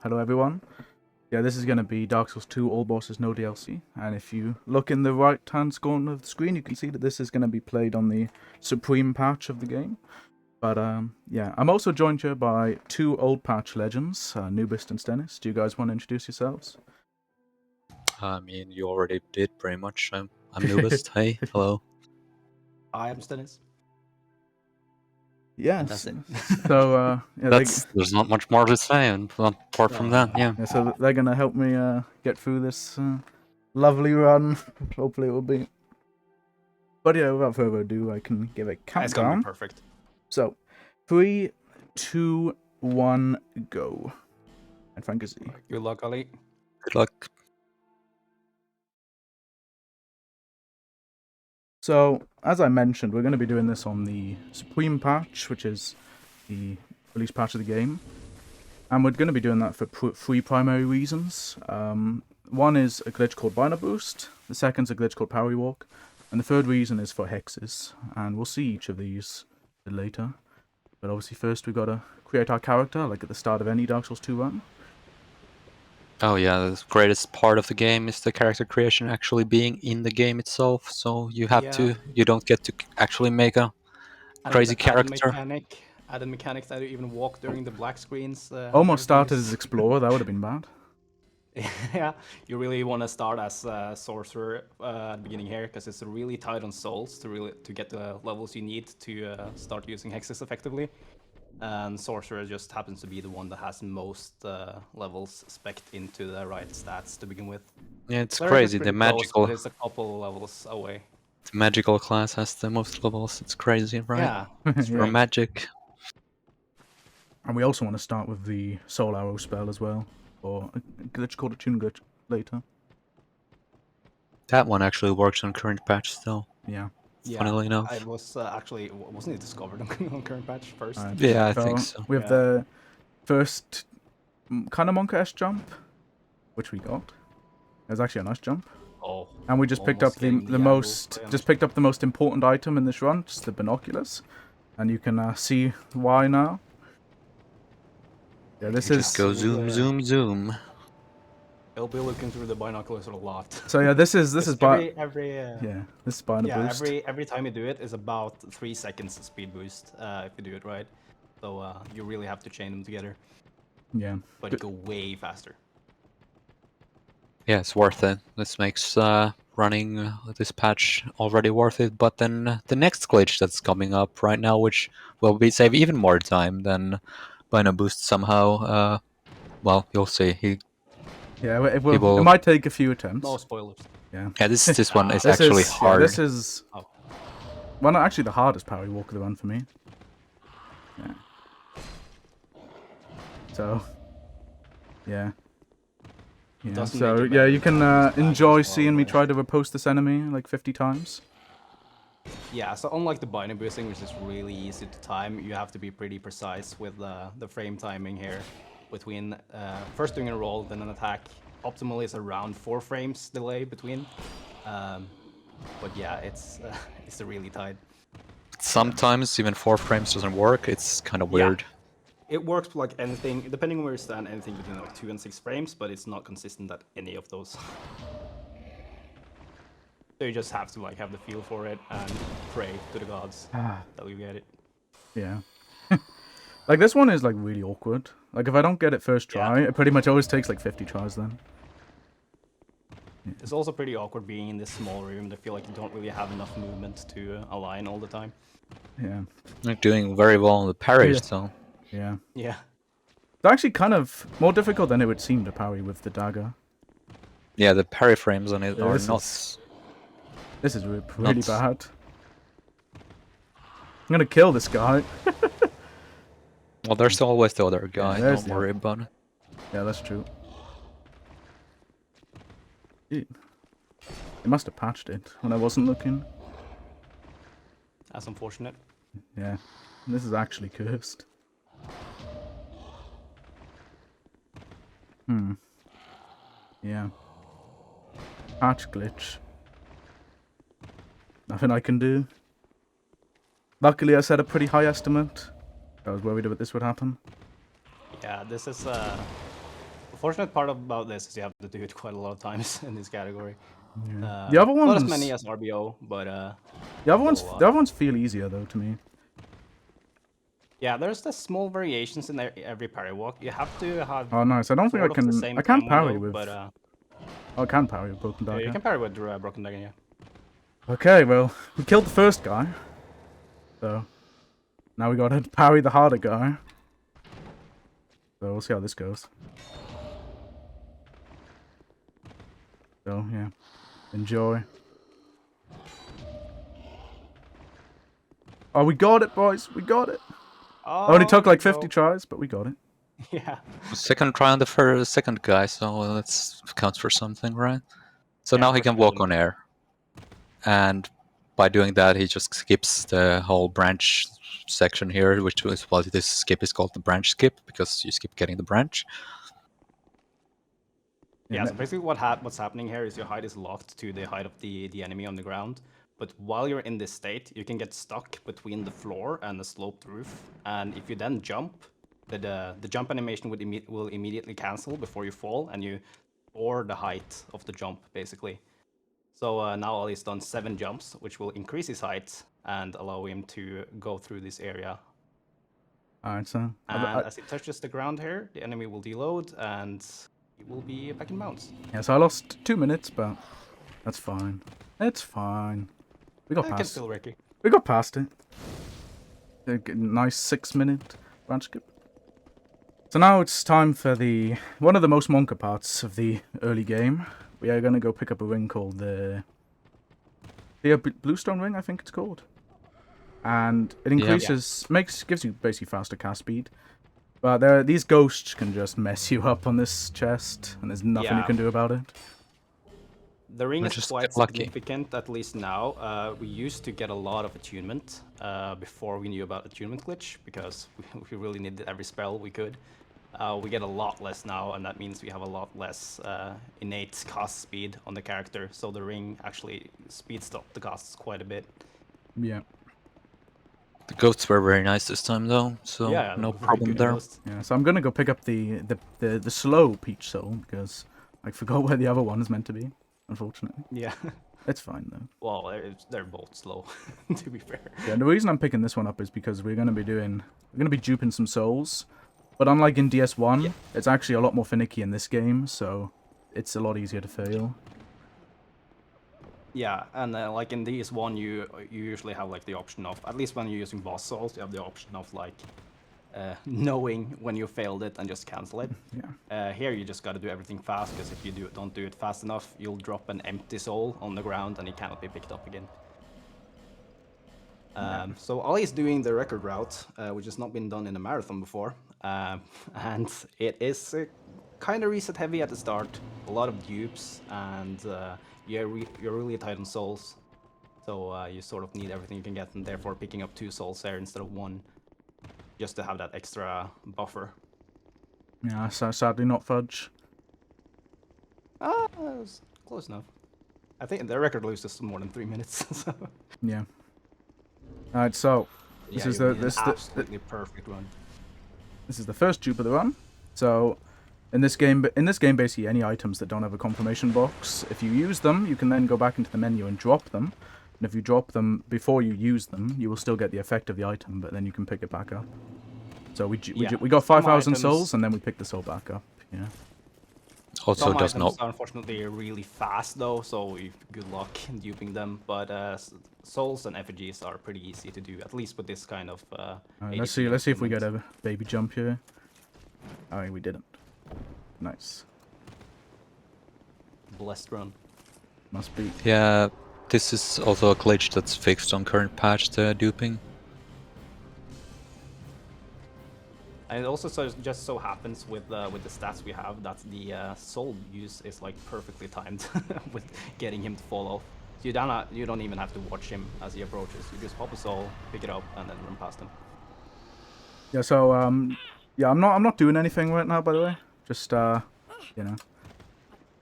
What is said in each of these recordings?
Hello everyone. Yeah, this is going to be Dark Souls 2 All Bosses No DLC, and if you look in the right hand corner of the screen you can see that this is going to be played on the Supreme patch of the game. But yeah, I'm also joined here by two old patch legends, Nubist and Stennis. Do you guys want to introduce yourselves? I mean, you already did pretty much. I'm Nubist. Hey, hello. I am Stennis. Yes. That's it. So yeah, There's not much more to say apart from that. Yeah. So they're going to help me get through this lovely run. Hopefully it will be. But yeah, without further ado, I can give a countdown. It's gonna be perfect. So, 3, 2, 1, go. And Frank is Z. Good luck, Ali. Good luck. So, as I mentioned, we're going to be doing this on the Supreme patch, which is the release patch of the game. And we're going to be doing that for three primary reasons. One is a glitch called Binder Boost, the second's a glitch called Parry Walk, and the third reason is for hexes. And we'll see each of these later. But obviously first we've got to create our character, like at the start of any Dark Souls 2 run. Oh yeah, the greatest part of the game is the character creation actually being in the game itself. So you have to, you don't get to actually make a crazy character. Added mechanics that you even walk during the black screens. Almost started as Explorer, that would have been bad. Yeah, you really want to start as a sorcerer at the beginning here, because it's really tight on souls to get the levels you need to start using hexes effectively. And sorcerer just happens to be the one that has most levels spec'd into the right stats to begin with. Yeah, it's crazy. The magical. It's a couple levels away. The magical class has the most levels. It's crazy, right? Yeah, it's for magic. And we also want to start with the Soul Arrow spell as well, or a glitch called a Tune Glitch later. That one actually works on current patch still. Yeah. Funnily enough. I was actually, wasn't it discovered on current patch first? Yeah, I think so. We have the first kind of Monka-esque jump, which we got. It was actually a nice jump. Oh. And we just picked up the most important item in this run, just the binoculars. And you can see why now. Yeah, this is just go zoom, zoom, zoom. I'll be looking through the binoculars a lot. So yeah, this is this is Binder Boost. Every time you do it is about 3 seconds speed boost if you do it right. So you really have to chain them together. Yeah. But you go way faster. Yeah, it's worth it. This makes running this patch already worth it. But then the next glitch that's coming up right now, which will save even more time than Binder Boost somehow. Well, you'll see. It might take a few attempts. No spoilers. Yeah. Yeah, this one is actually hard. Yeah, this is well, not actually the hardest Parry Walk of the run for me. Yeah. So yeah. Yeah. So yeah, you can enjoy seeing me try to riposte this enemy like 50 times. Yeah, so unlike the binder boosting, which is really easy to time, you have to be pretty precise with the frame timing here. Between first doing a roll, then an attack. Optimally is around 4 frames delay between. But yeah, it's really tight. Sometimes even 4 frames doesn't work. It's kind of weird. Yeah. It works like anything, depending on where you stand, anything between like 2 and 6 frames, but it's not consistent at any of those. So you just have to like have the feel for it and pray to the gods that you get it. Yeah. Like this one is like really awkward. Like if I don't get it first try, it pretty much always takes like 50 tries then. Yeah. It's also pretty awkward being in this small room. I feel like you don't really have enough movement to align all the time. Yeah. You're doing very well on the parries, so. Yeah. Yeah. It's actually kind of more difficult than it would seem to parry with the dagger. Yeah, the parry frames on it are nuts. This is really bad. I'm gonna kill this guy. Well, there's always the other guy, don't worry about it. Yeah, that's true. Dude. They must have patched it when I wasn't looking. That's unfortunate. Yeah, this is actually cursed. Yeah. Patch glitch. Nothing I can do. Luckily I set a pretty high estimate. I was worried about this would happen. Yeah, this is The fortunate part about this is you have to do it quite a lot of times in this category. Yeah. The other ones, not as many as RBO, but the other still a lot. ones feel easier though to me. Yeah, there's the small variations in every parry walk. You have to have Oh, nice. I don't think I sort of the can. same I can't combo, parry though, with. but Oh, I can parry with broken yeah, you dagger. can parry with Broken Dagger, yeah. Okay, well, we killed the first guy. So, now we gotta parry the harder guy. So, we'll see how this goes. So, yeah. Enjoy. Oh, we got it, boys. We got it. Oh, Only took there like you 50 go. tries, but we got it. Yeah. Second try on the second guy, so that counts for something, right? So Yeah, now he first can walk couldn't. on air. And by doing that, he just skips the whole branch section here, which is why this skip is called the branch skip, because you skip getting the branch. Yeah, Yeah, so basically what's happening here is your height is locked to the height of the enemy on the ground. But while you're in this state, you can get stuck between the floor and the sloped roof. And if you then jump, the jump animation will immediately cancel before you fall, and you or the height of the jump, basically. So now Ali's done 7 jumps, which will increase his height and allow him to go through this area. Alright, so. And as it touches the ground here, the enemy will deload, and he will be back in bounds. Yeah, so I lost 2 minutes, but that's fine. It's fine. We got I can past. still Ricky. We got past it. A nice 6-minute branch skip. So now it's time for one of the most monka parts of the early game. We are gonna go pick up a ring called the Bluestone ring, I think it's called. And it increases, gives you basically faster cast speed. But these ghosts can just mess you up on this chest, and there's nothing you can do about it. The ring Or is just quite get lucky. significant, at least now. We used to get a lot of attunement before we knew about attunement glitch, because we really needed every spell we could. We get a lot less now, and that means we have a lot less innate cast speed on the character. So the ring actually speeds up the casts quite a bit. Yeah. The ghosts were very nice this time, though, so Yeah, no very problem good there. ghosts. Yeah, so I'm gonna go pick up the slow peach soul, because I forgot where the other one is meant to be, unfortunately. Yeah. It's fine, though. Well, they're both slow, to be fair. Yeah, and the reason I'm picking this one up is because we're gonna be duping some souls. But unlike in DS1, it's actually a lot more finicky in this game, so it's a lot easier to fail. Yeah, and like in DS1, you usually have like the option of, at least when you're using boss souls, you have the option of like knowing when you failed it and just cancel it. Yeah. Here you just gotta do everything fast, because if you don't do it fast enough, you'll drop an empty soul on the ground and it cannot be picked up again. So Ali is doing the record route, which has not been done in a marathon before, and it is kind of reset heavy at the start. A lot of dupes, and you're really tight on souls, so you sort of need everything you can get, and therefore picking up 2 souls there instead of 1, just to have that extra buffer. Yeah, so sadly not fudge. It was close enough. I think the record loses more than 3 minutes. So. Yeah. Alright, so this is absolutely perfect run. This is the first dupe of the run. So in this game basically any items that don't have a confirmation box, if you use them, you can then go back into the menu and drop them. And if you drop them before you use them, you will still get the effect of the item, but then you can pick it back up. So we got 5,000 souls, and then we picked the soul back up. Yeah. Also, Some does items not. are unfortunately really fast though, so good luck in duping them. But souls and effigies are pretty easy to do, at least with this kind of. Let's see if we get a baby jump here. Oh, we didn't. Nice. Blessed run. Must be. Yeah, this is also a glitch that's fixed on current patch, the duping. And it also just so happens with the stats we have that the soul use is like perfectly timed with getting him to fall off. So you don't even have to watch him as he approaches. You just pop a soul, pick it up, and then run past him. Yeah. So yeah, I'm not doing anything right now, by the way. Just you know,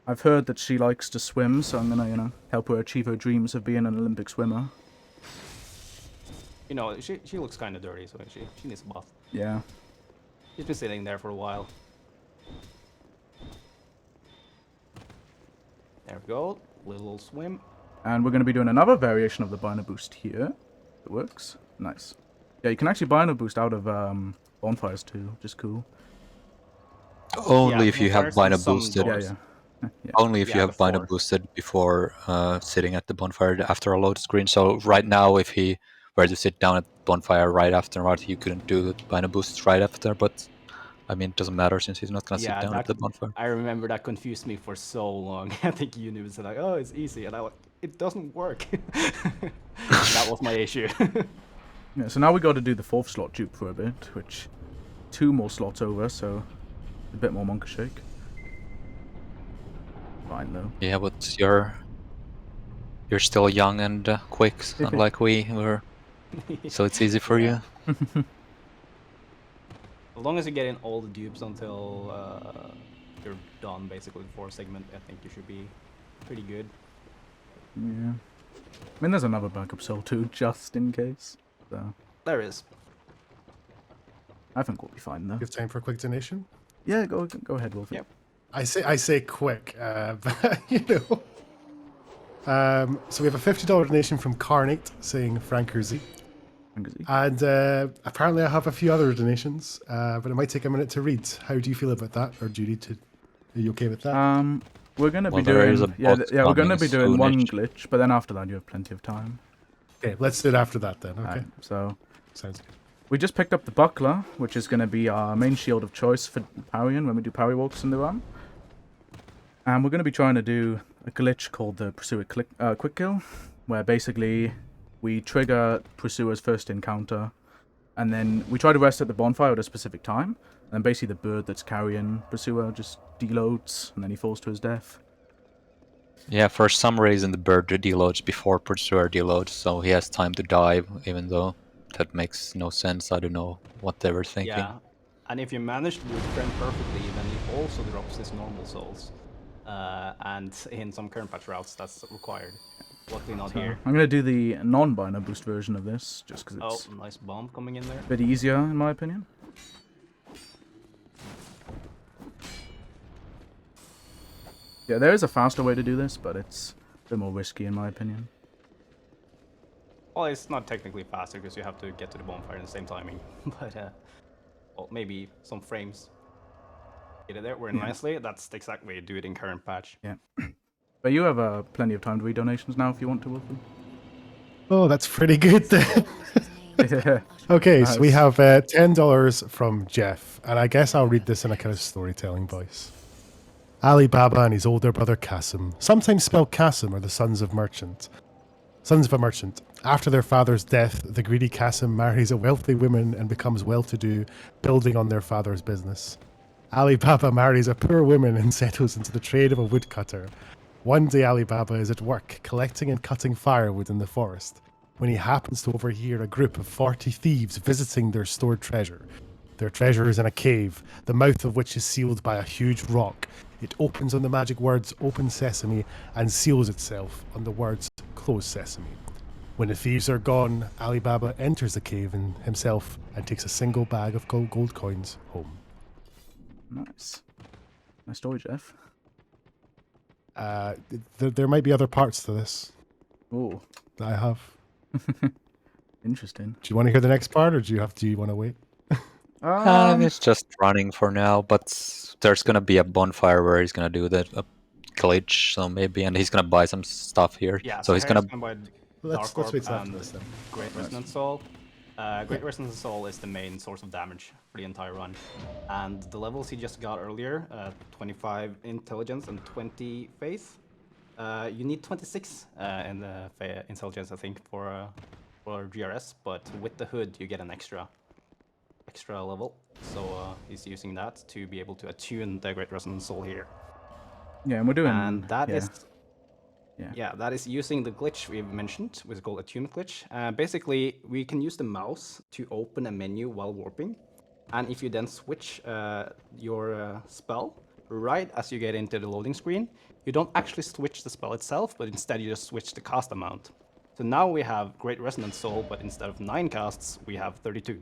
I've heard that she likes to swim, so I'm gonna help her achieve her dreams of being an Olympic swimmer. You know, she looks kind of dirty, so she needs a bath. Yeah. She's been sitting there for a while. There we go. Little swim. And we're going to be doing another variation of the Bino Boost here. It works. Nice. Yeah, you can actually Bino Boost out of bonfires too, which is cool. Only if you have bonfires and Bino some boosted. Yeah, doors. yeah. Yeah. Only if you Yeah, have Bino before. boosted before sitting at the bonfire after a load screen. So right now, if he were to sit down at the bonfire right afterward, he couldn't do the Bino boosts right after. But I mean, it doesn't matter since he's not gonna sit Yeah, down at that the bonfire. I remember that confused me for so long. I think you knew, like, oh, it's easy, and I like, it doesn't work. That was my issue. Yeah, so now we got to do the 4th slot dupe for a bit, which 2 more slots over, so a bit more Monka Shake. Fine though. Yeah, but you're still young and quick, unlike we were. So it's easy for Yeah. you. As long as you get in all the dupes until you're done, basically, the 4th segment, I think you should be pretty good. Yeah. I mean, there's another backup cell too, just in case. So There is. I think we'll be fine though. You have time for a quick donation? Yeah, go ahead, Wolfie. Yep. I say quick, but you know. So we have a $50 donation from Carnate saying Frankerzy. And apparently I have a few other donations, but it might take a minute to read. How do you feel about that? Or do you need to... Are you okay with that? We're gonna be Well, there is doing a bot we're gonna coming be doing one soonish. glitch, but then after that you have plenty of time. Okay, let's do it after that then. Okay, Alright, so sounds good. we just picked up the buckler, which is gonna be our main shield of choice for parrying when we do parry walks in the run. And we're gonna be trying to do a glitch called the Pursuer Quick Kill, where basically we trigger Pursuer's first encounter, and then we try to rest at the bonfire at a specific time, and then basically the bird that's carrying Pursuer just deloads, and then he falls to his death. Yeah, for some reason the bird deloads before Pursuer deloads, so he has time to dive, even though that makes no sense. I don't know what they were thinking. Yeah. And if you manage to do it friend perfectly, then he also drops his normal souls. And in some current patch routes, that's required. Luckily not So here. I'm gonna do the non-Bino boost version of this, just because Oh, it's nice bomb coming in there. a bit easier, in my opinion. Yeah, there is a faster way to do this, but it's a bit more risky, in my opinion. Well, it's not technically faster because you have to get to the bonfire in the same timing. But, well, maybe some frames. Get it there, we're nicely. That's the exact way to do it in current patch. Yeah. But you have plenty of time to read donations now if you want to, Wolfie. Oh, that's pretty good then. Okay, so we Nice. have $10 from Jeff, and I guess I'll read this in a kind of storytelling voice. Alibaba and his older brother Qasim, sometimes spelled Qasim, are the sons of a merchant. After their father's death, the greedy Qasim marries a wealthy woman and becomes well-to-do, building on their father's business. Alibaba marries a poor woman and settles into the trade of a woodcutter. One day Alibaba is at work, collecting and cutting firewood in the forest, when he happens to overhear a group of 40 thieves visiting their stored treasure. Their treasure is in a cave, the mouth of which is sealed by a huge rock. It opens on the magic words "Open Sesame" and seals itself on the words "Close Sesame." When the thieves are gone, Alibaba enters the cave himself and takes a single bag of gold coins home. Nice. Nice story, Jeff. There might be other parts to this Oh, that I have. interesting. Do you want to hear the next part, or do you want to wait? It's just running for now, but there's gonna be a bonfire where he's gonna do the glitch, so maybe, and he's gonna buy some stuff here. Yeah, so he's gonna. buy Let's Dark Orb wait till after and this then. Great Resonance Soul. Great Resonance Soul is the main source of damage for the entire run. And the levels he just got earlier, 25 Intelligence and 20 Faith. You need 26 in the Intelligence, I think, for GRS, but with the hood you get an extra level. So he's using that to be able to attune the Great Resonance Soul here. Yeah, and we're doing... And that yeah. is... Yeah. Yeah, that is using the glitch we've mentioned, which is called attunement glitch. Basically, we can use the mouse to open a menu while warping. And if you then switch your spell right as you get into the loading screen, you don't actually switch the spell itself, but instead you just switch the cast amount. So now we have Great Resonance Soul, but instead of 9 casts, we have 32.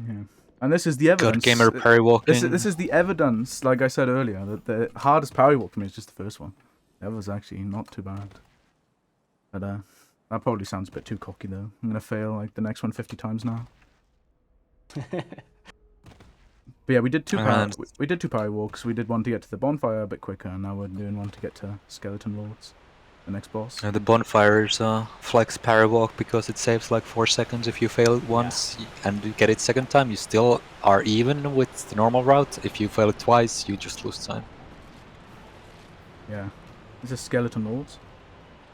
Yeah. And this is the evidence. Good gamer parry walking. This is the evidence, like I said earlier, that the hardest parry walk for me is just the first one. That was actually not too bad. But that probably sounds a bit too cocky though. I'm gonna fail like the next one 50 times now. But yeah, we did two parry walks. We did one to get to the bonfire a bit quicker, and now we're doing one to get to Skeleton Lords, the next boss. The bonfire is flex parry walk because it saves like 4 seconds if you fail it once and you get it second time. You still are even with the normal route. If you fail it twice, you just lose time. Yeah, this is Skeleton Lords.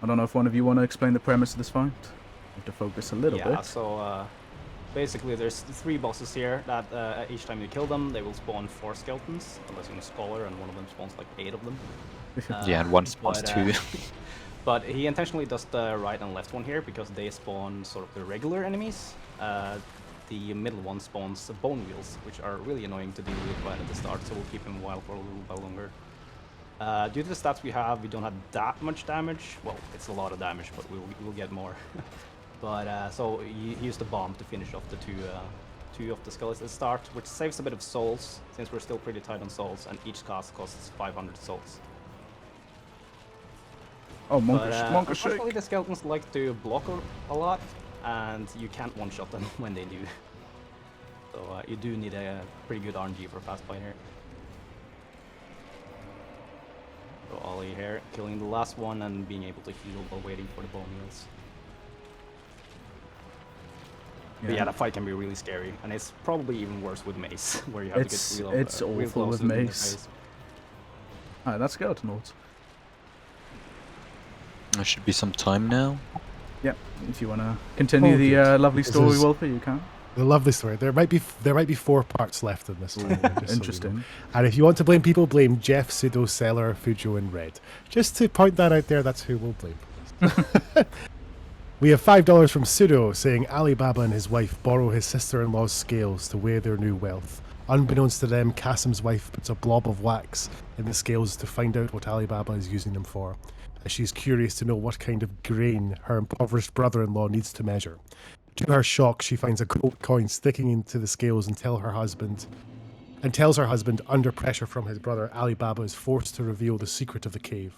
I don't know if one of you want to explain the premise of this fight. We have to focus a little bit. Yeah, so basically there's 3 bosses here that each time you kill them, they will spawn 4 skeletons, unless you're a scholar, and one of them spawns like 8 of them. Yeah, and one spawns 2. But he intentionally does the right and left one here because they spawn sort of the regular enemies. The middle one spawns bone wheels, which are really annoying to deal with right at the start, so we'll keep him wild for a little while longer. Due to the stats we have, we don't have that much damage. Well, it's a lot of damage, but we'll get more. But so he used the bomb to finish off the two of the skeletons at the start, which saves a bit of souls, since we're still pretty tight on souls, and each cast costs 500 souls. Oh, monkish unfortunately, the skeletons like to block a lot, and you can't one-shot them when they do. So you do need a pretty good RNG for a fast fight here. So Ollie here, killing the last one and being able to heal while waiting for the bone wheels. But yeah, that fight can be really scary, and it's probably even worse with mace, where you have to get real awful close with to the mace. face. Alright, that's Skeleton Lords. There should be some time now. Yep, if you want to continue the lovely story, Wolper, you can. The lovely story. There might be 4 parts left in this. Interesting. So and if you want to blame people, blame Jeff, Pseudo, Seller, Fujo, and Red. Just to point that out there, that's who we'll blame. We have $5 from Pseudo saying Alibaba and his wife borrow his sister-in-law's scales to weigh their new wealth. Unbeknownst to them, Kasim's wife puts a blob of wax in the scales to find out what Alibaba is using them for, as she's curious to know what kind of grain her impoverished brother-in-law needs to measure. To her shock, she finds a gold coin sticking into the scales and tells her husband, under pressure from his brother, Alibaba is forced to reveal the secret of the cave.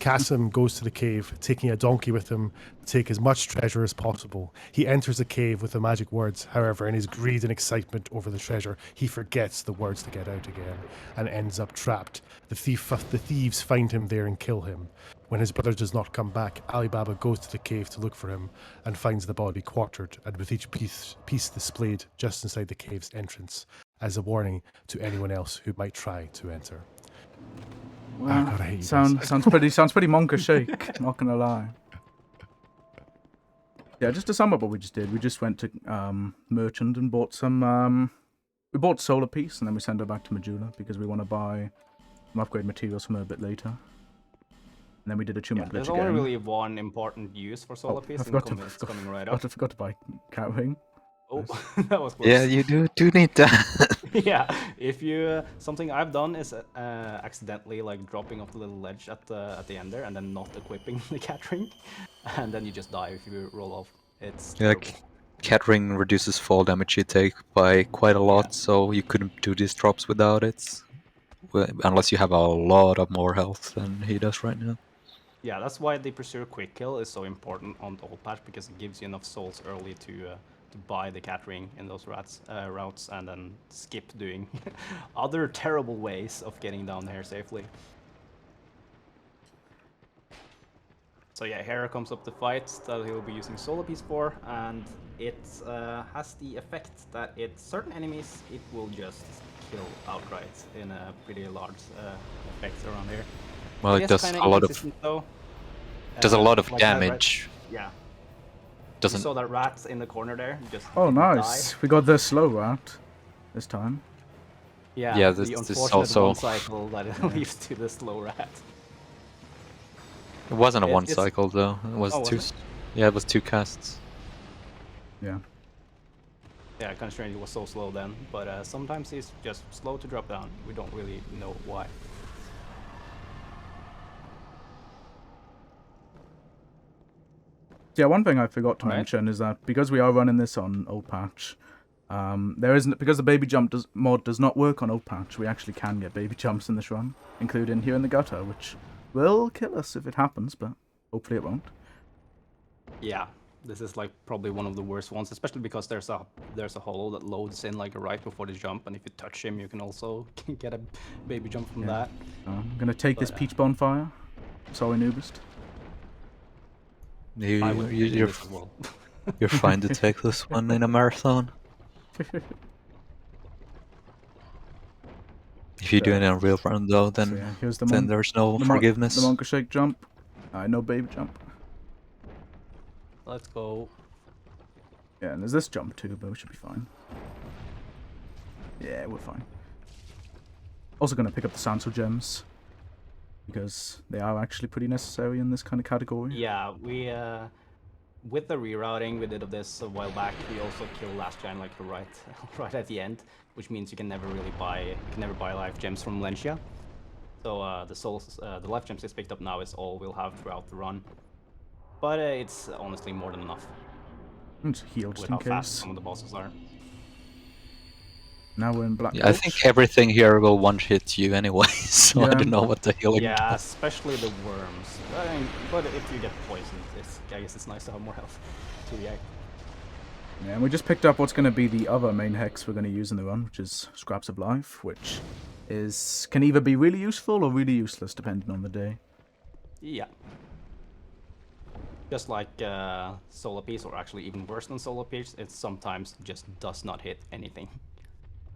Kasim goes to the cave, taking a donkey with him to take as much treasure as possible. He enters the cave with the magic words. However, in his greed and excitement over the treasure, he forgets the words to get out again and ends up trapped. The thieves find him there and kill him. When his brother does not come back, Alibaba goes to the cave to look for him and finds the body quartered and with each piece displayed just inside the cave's entrance as a warning to anyone else who might try to enter. Well, God, I hate you sounds pretty monkish shake, not gonna lie. Yeah, just to sum up what we just did, we just went to Merchant and bought some we bought Solar Piece, and then we sent her back to Majula because we want to buy some upgrade materials from her a bit later. And then we did a Tumult glitch There's again. only really one important use for Solar Piece, and it's coming right up. I forgot to buy Cat Ring. Oh, that was close. Yeah, you do need that. Yeah, if you something I've done is accidentally like dropping off the little ledge at the end there and then not equipping the cat ring, and then you just die if you roll off. It's Yeah, cat ring reduces fall damage you take by quite a lot, so you couldn't do these drops without it, unless you have a lot of more health than he does right now. Yeah, that's why the Pursuer Quick Kill is so important on the old patch, because it gives you enough souls early to buy the cat ring in those routes and then skip doing other terrible ways of getting down there safely. So yeah, here comes up the fight that he'll be using Solar Piece for, and it has the effect that certain enemies it will just kill outright in a pretty large effect around here. Well, it does a lot of like damage. Yeah. Doesn't. You saw that rat in the corner there. Just Oh, nice. die. We got the slow rat this time. Yeah, this the is unfortunate also one cycle that it leads to the slow rat. It wasn't a one it's- cycle though. It was Oh, two. was it? Yeah, it was 2 casts. Yeah. Yeah, kind of strange it was so slow then, but sometimes he's just slow to drop down. We don't really know why. Yeah, one thing I forgot to Alright. mention is that because we are running this on old patch, There isn't, because the baby jump mod does not work on old patch. We actually can get baby jumps in this run, including here in the gutter, which will kill us if it happens, but hopefully it won't. Yeah, this is like probably one of the worst ones, especially because there's a hollow that loads in like right before the jump, and if you touch him, you can also get a baby jump from that. I'm gonna take this But, peach bonfire. Sorry, Noobist. I would do You're this as well. you're fine to take this one in a marathon. If you do it in a real run though, So then yeah, here's the then there's no forgiveness. The Monka Shake jump. No baby jump. Let's go. Yeah, and there's this jump too, but we should be fine. Yeah, we're fine. Also gonna pick up the Sanso gems, because they are actually pretty necessary in this kind of category. Yeah, we with the rerouting we did of this a while back, we also killed last gen like right right at the end, which means you can never really buy life gems from Valencia. So the souls, the life gems is picked up now is all we'll have throughout the run. But it's honestly more than enough It's healed with just in how fast case. some of the bosses are. Now we're in Black Yeah, I Gulch. think everything here will one-hit you anyway, so I Yeah. don't know what the healing Yeah, does. especially the worms. But if you get poisoned, I guess it's nice to have more health to react. Yeah, and we just picked up what's going to be the other main hex we're going to use in the run, which is Scraps of Life, which can either be really useful or really useless depending on the day. Yeah. Just like Solar Piece, or actually even worse than Solar Piece, it sometimes just does not hit anything.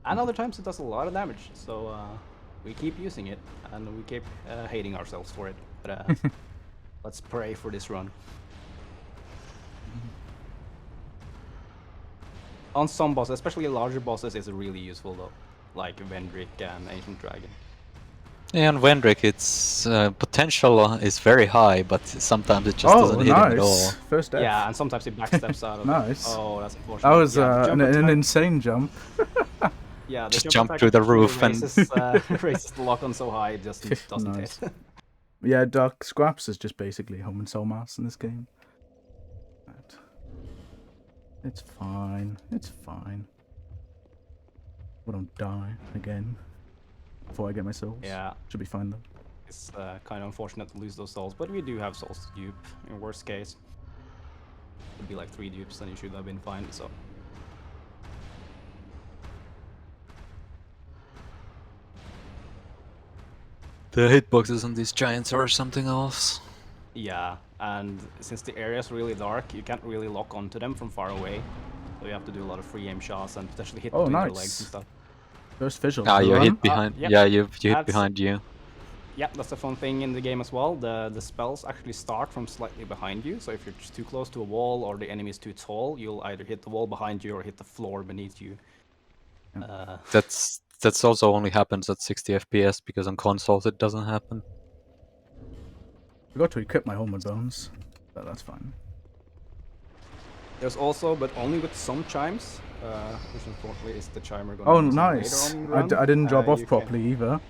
And other times it does a lot of damage, so we keep using it, and we keep hating ourselves for it. But let's pray for this run. On some bosses, especially larger bosses, it's really useful though, like Vendrick and Ancient Dragon. Yeah, on Vendrick, its potential is very high, but sometimes it just doesn't hit him at all. Nice. First F. Yeah, and sometimes it backsteps out of Nice. it. Oh, that's unfortunate. That was Yeah, the jump an attack- insane jump. Yeah, the Just jump jump attack through the actually roof and- raises the lock on so high it just doesn't Nice. hit. Yeah, Dark Scraps is just basically Home and Soul Mass in this game. Right. It's fine. It's fine. We don't die again before I get my souls. Yeah, Should be fine though. it's kind of unfortunate to lose those souls, but we do have souls to dupe. In worst case, it'd be like 3 dupes, then you should have been fine. So The hitboxes on these giants are something else. yeah, and since the area is really dark, you can't really lock onto them from far away. So you have to do a lot of free aim shots and potentially hit Oh, between their nice. legs and stuff. First visual. Ah, of the you run. hit behind. yep. Yeah, you hit That's- behind you. Yeah, that's a fun thing in the game as well. The spells actually start from slightly behind you, so if you're just too close to a wall or the enemy is too tall, you'll either hit the wall behind you or hit the floor beneath you. That's also only happens at 60 FPS because on consoles it doesn't happen. Forgot to equip my homeward bones, but that's fine. There's also, but only with some chimes, which unfortunately is the chime we're going Oh, to use nice. later on in the I run. didn't drop off You can- properly either.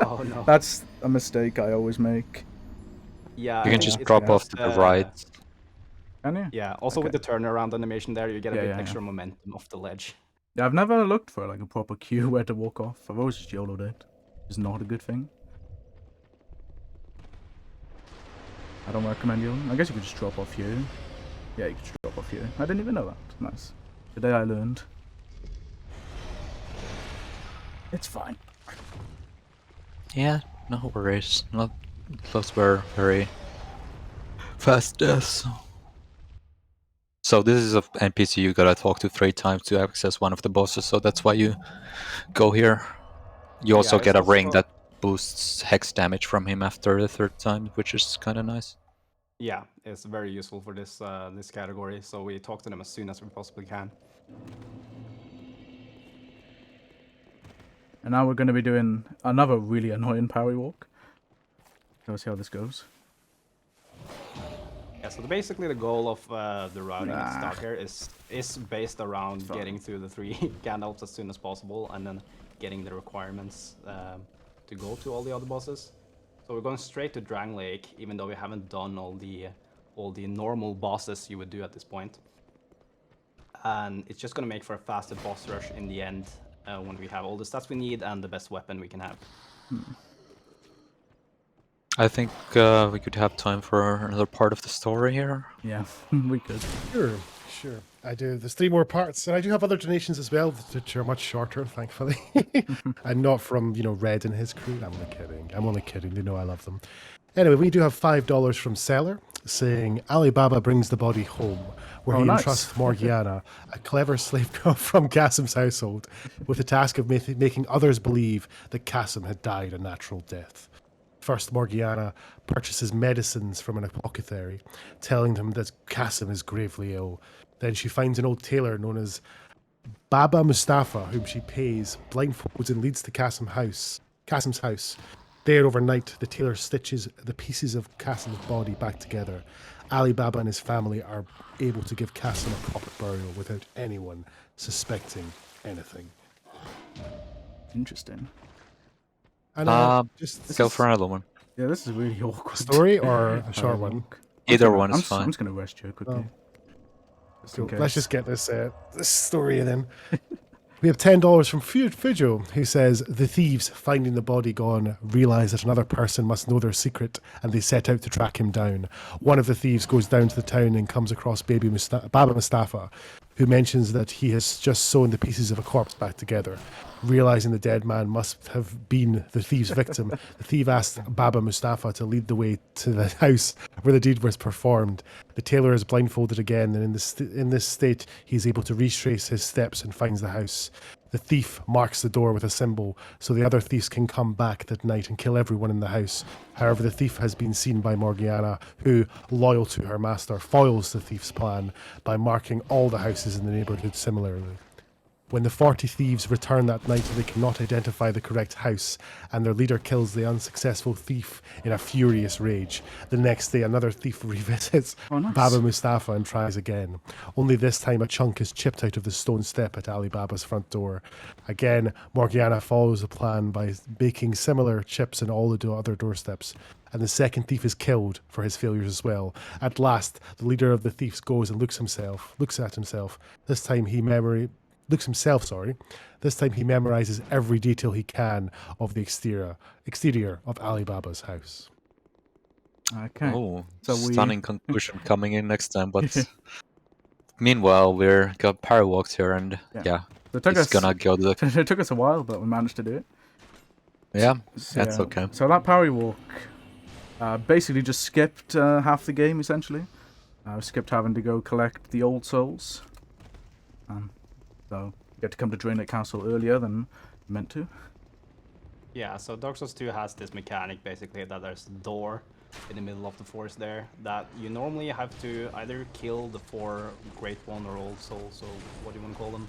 Oh no. That's a mistake I always make. Yeah, You I can think just it's drop because, off to the right. Can you? Yeah, also with the turnaround animation there, you get a Yeah, bit yeah, extra momentum off the ledge. Yeah, I've never looked for like a proper queue where to walk off. I've always just YOLO'd it. It's not a good thing. I don't recommend YOLOing. I guess you could just drop off here. Yeah, you could just drop off here. I didn't even know that. Nice. Today I learned. It's fine. Yeah, no worries. Not those were very fast deaths. So this is a NPC you gotta talk to 3 times to access one of the bosses, so that's why you go here. You also Yeah, get a it's ring also- that boosts hex damage from him after the 3rd time, which is kinda nice. Yeah, it's very useful for this this category, so we talk to them as soon as we possibly can. And now we're going to be doing another really annoying parry walk. Let's see how this goes. Yeah, so basically the goal of the routing at the start here is based around getting through the 3 Gandalfs as soon as possible, and then getting the requirements to go to all the other bosses. So we're going straight to Drang Lake, even though we haven't done all the normal bosses you would do at this point. and it's just going to make for a faster boss rush in the end when we have all the stats we need and the best weapon we can have. I think we could have time for another part of the story here. Yeah, we could. Sure. I do. There's 3 more parts, and I do have other donations as well, which are much shorter, thankfully, and not from Red and his crew. I'm only kidding. They know I love them. Anyway, we do have $5 from Seller saying Alibaba brings the body home, where he entrusts Morgiana, a clever slave girl from Qasim's household, with the task of making others believe that Qasim had died a natural death. First, Morgiana purchases medicines from an apothecary, telling them that Qasim is gravely ill. Then she finds an old tailor known as Baba Mustafa, whom she pays, blindfolds and leads to Qasim's house. There overnight, the tailor stitches the pieces of Qasim's body back together. Alibaba and his family are able to give Qasim a proper burial without anyone suspecting anything. Interesting. And just go for another one. Yeah, this is really awkward. Story or a short one? Either one is fine. I'm just going to rest you quickly. Cool. Let's just get this story in. We have $10 from Fujo, who says, the thieves, finding the body gone, realize that another person must know their secret, and they set out to track him down. One of the thieves goes down to the town and comes across Baba Mustafa, who mentions that he has just sewn the pieces of a corpse back together. Realizing the dead man must have been the thief's victim, the thief asked Baba Mustafa to lead the way to the house where the deed was performed. The tailor is blindfolded again, and in this state, he is able to retrace his steps and finds the house. The thief marks the door with a symbol, so the other thieves can come back that night and kill everyone in the house. However, the thief has been seen by Morgiana, who, loyal to her master, foils the thief's plan by marking all the houses in the neighborhood similarly. When the 40 thieves return that night, they cannot identify the correct house, and their leader kills the unsuccessful thief in a furious rage. The next day, another thief revisits Baba Mustafa and tries again. Only this time, a chunk is chipped out of the stone step at Ali Baba's front door. Again, Morgiana follows the plan by baking similar chips in all the other doorsteps. And the second thief is killed for his failures as well. At last, the leader of the thieves goes and looks at himself. This time he memorizes every detail he can of the exterior of Alibaba's house. Okay. Oh, so stunning conclusion coming in next time. But meanwhile, we're got Parawalks here, and gonna go to the... It took us a while, but we managed to do it. Yeah, that's okay. So that parry walk basically just skipped half the game, essentially. Skipped having to go collect the old souls. So you get to come to Drainlake Castle earlier than you meant to. Yeah, so Dark Souls 2 has this mechanic, basically, that there's a door in the middle of the forest there, that you normally have to either kill the 4 Great One or Old Souls, or what do you want to call them,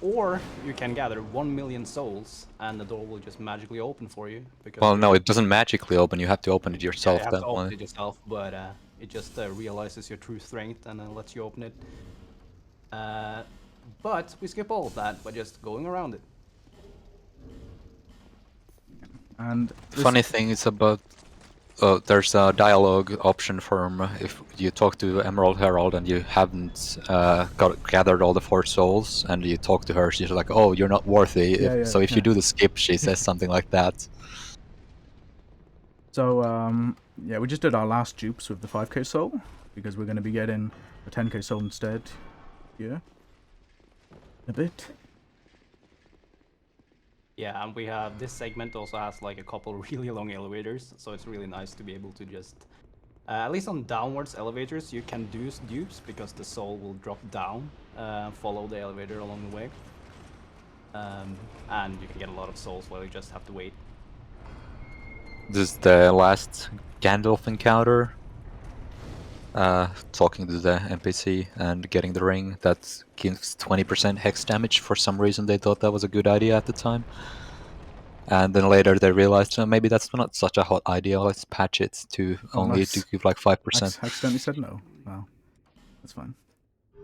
or you can gather 1 million souls, and the door will just magically open for you. Because well, no, it doesn't magically open, you have to open it yourself. Yeah, you have to open it yourself, but it just realizes your true strength and lets you open it. But we skip all of that by just going around it. And funny thing is about there's a dialogue option for if you talk to Emerald Herald and you haven't gathered all the 4 souls, and you talk to her, she's like, "Oh, you're not worthy." So if you do the skip, she says something like that. So we just did our last dupes with the 5k soul because we're going to be getting a 10k soul instead. Yeah. A bit. Yeah, and we have this segment also has like a couple really long elevators, so it's really nice to be able to just at least on downwards elevators you can do dupes because the soul will drop down, follow the elevator along the way, and you can get a lot of souls while you just have to wait. This is the last Gandalf encounter. Talking to the NPC and getting the ring that gives 20% hex damage. For some reason they thought that was a good idea at the time, and then later they realized maybe that's not such a hot idea, let's patch it to to give like 5%. I accidentally said no. Wow, that's fine.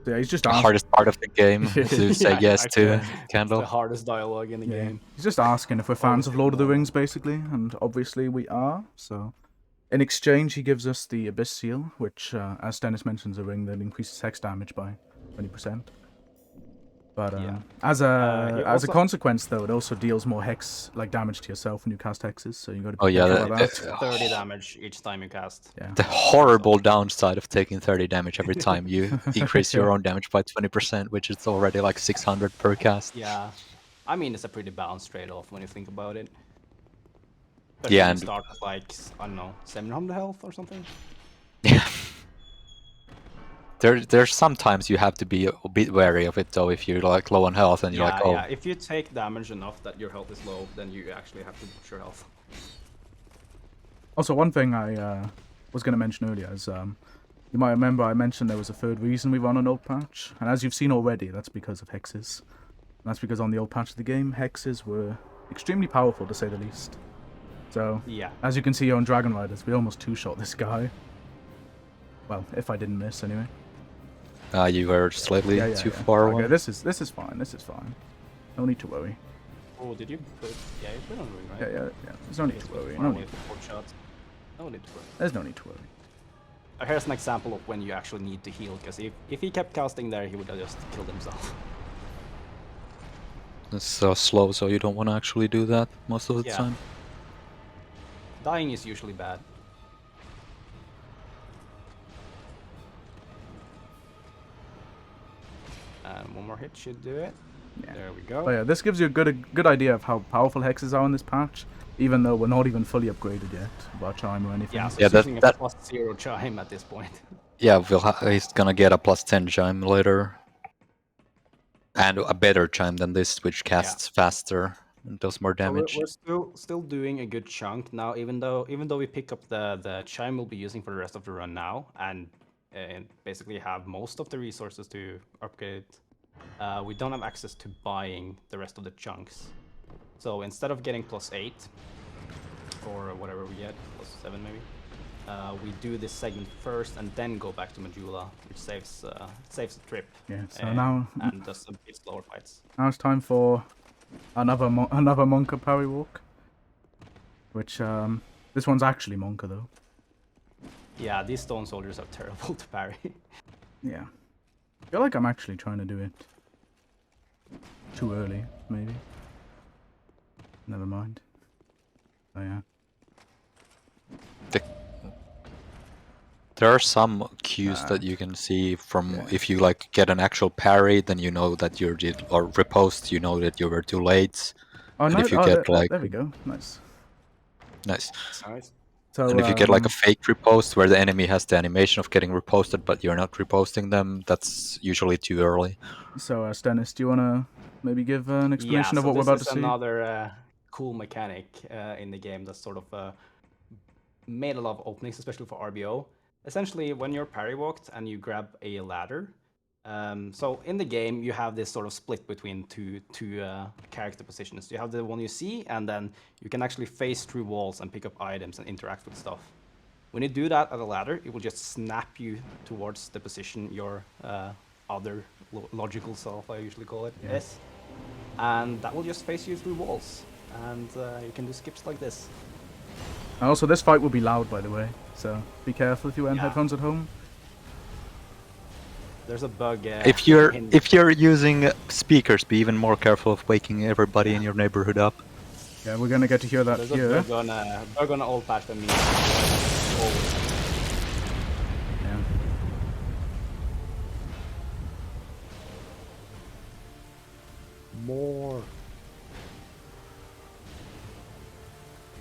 So yeah, he's just the hardest part of the game to say yes to Gandalf. The hardest dialogue in the game. He's just asking if we're fans of Lord of the Rings, basically, and obviously we are, so... In exchange, he gives us the Abyss Seal, which, as Dennis mentions, a ring that increases hex damage by 20%. But Yeah. as he a also- consequence, though, it also deals more hex damage to yourself when you cast hexes. So you got to Oh be yeah, careful about that. 30 damage each time you cast. Yeah. the horrible downside of taking 30 damage every time you increase your own damage by 20%, which is already like 600 per cast. Yeah. I mean, it's a pretty balanced trade-off when you think about it. Especially Yeah, when you and start with like, I don't know, 700 health or something. yeah. There's sometimes you have to be a bit wary of it though. If you're like low on health and you're Yeah, like, oh, yeah. If you take damage enough that your health is low, then you actually have to boost your health. Also, one thing I was going to mention earlier is you might remember I mentioned there was a third reason we run an old patch, and as you've seen already, that's because of hexes. And that's because on the old patch of the game, hexes were extremely powerful to say the least. So, Yeah. as you can see on Dragon Riders, we almost two-shot this guy. Well, if I didn't miss anyway. you were slightly Yeah, too far okay, away. this is fine. This is fine. No need to worry. Oh, did you put? Yeah, you put on ring, right? Yeah. There's no need to worry. No need. Four shots. No need to worry. There's no need to worry. Here's an example of when you actually need to heal, because if he kept casting there, he would have just killed himself. It's so slow, so you don't want to actually do that most of the Yeah. time. Dying is usually bad. And one more hit should do it. Yeah. There we go. But yeah, this gives you a good idea of how powerful hexes are in this patch, even though we're not even fully upgraded yet by chime or anything. Yeah, so Yeah, it's that- using a that- +0 chime at this point. Yeah, he's gonna get a +10 chime later, and a better chime than this, which casts faster and does more So damage. we're still doing a good chunk now, even though we pick up the chime we'll be using for the rest of the run now, and basically have most of the resources to upgrade. We don't have access to buying the rest of the chunks. So instead of getting +8 or whatever we get, +7 maybe, we do this segment first and then go back to Majula, which saves the trip. Yeah, so now and does a bit slower fights. now it's time for another Monka parry walk, which this one's actually Monka though. Yeah, these stone soldiers are terrible to parry. Yeah, I feel like I'm actually trying to do it too early, maybe. Never mind. Oh yeah. There are some cues that you can see from yeah. if you like get an actual parry, then you know that you're or riposte, you know that you were too late. Oh And no! if you get like there we go. Nice. nice, Nice. So and if you get like a fake riposte where the enemy has the animation of getting riposted, but you're not riposting them, that's usually too early. So Stennis, do you wanna maybe give an explanation Yeah, of so what we're about to this is see? another cool mechanic in the game that's sort of made a lot of openings, especially for RBO. Essentially, when you're parry walked and you grab a ladder, so in the game you have this sort of split between two character positions. You have the one you see, and then you can actually face through walls and pick up items and interact with stuff. When you do that at a ladder, it will just snap you towards the position your other logical self, I usually call it, is. And that will just face you through walls. And you can do skips like this. And also, this fight will be loud, by the way, so be careful if you wear Yeah. headphones at home. There's a bug. If you're in- using speakers, be even more careful of waking everybody in your neighborhood up. Yeah, we're gonna get to hear that There's here. a bug on an old patch that means always. Yeah. More.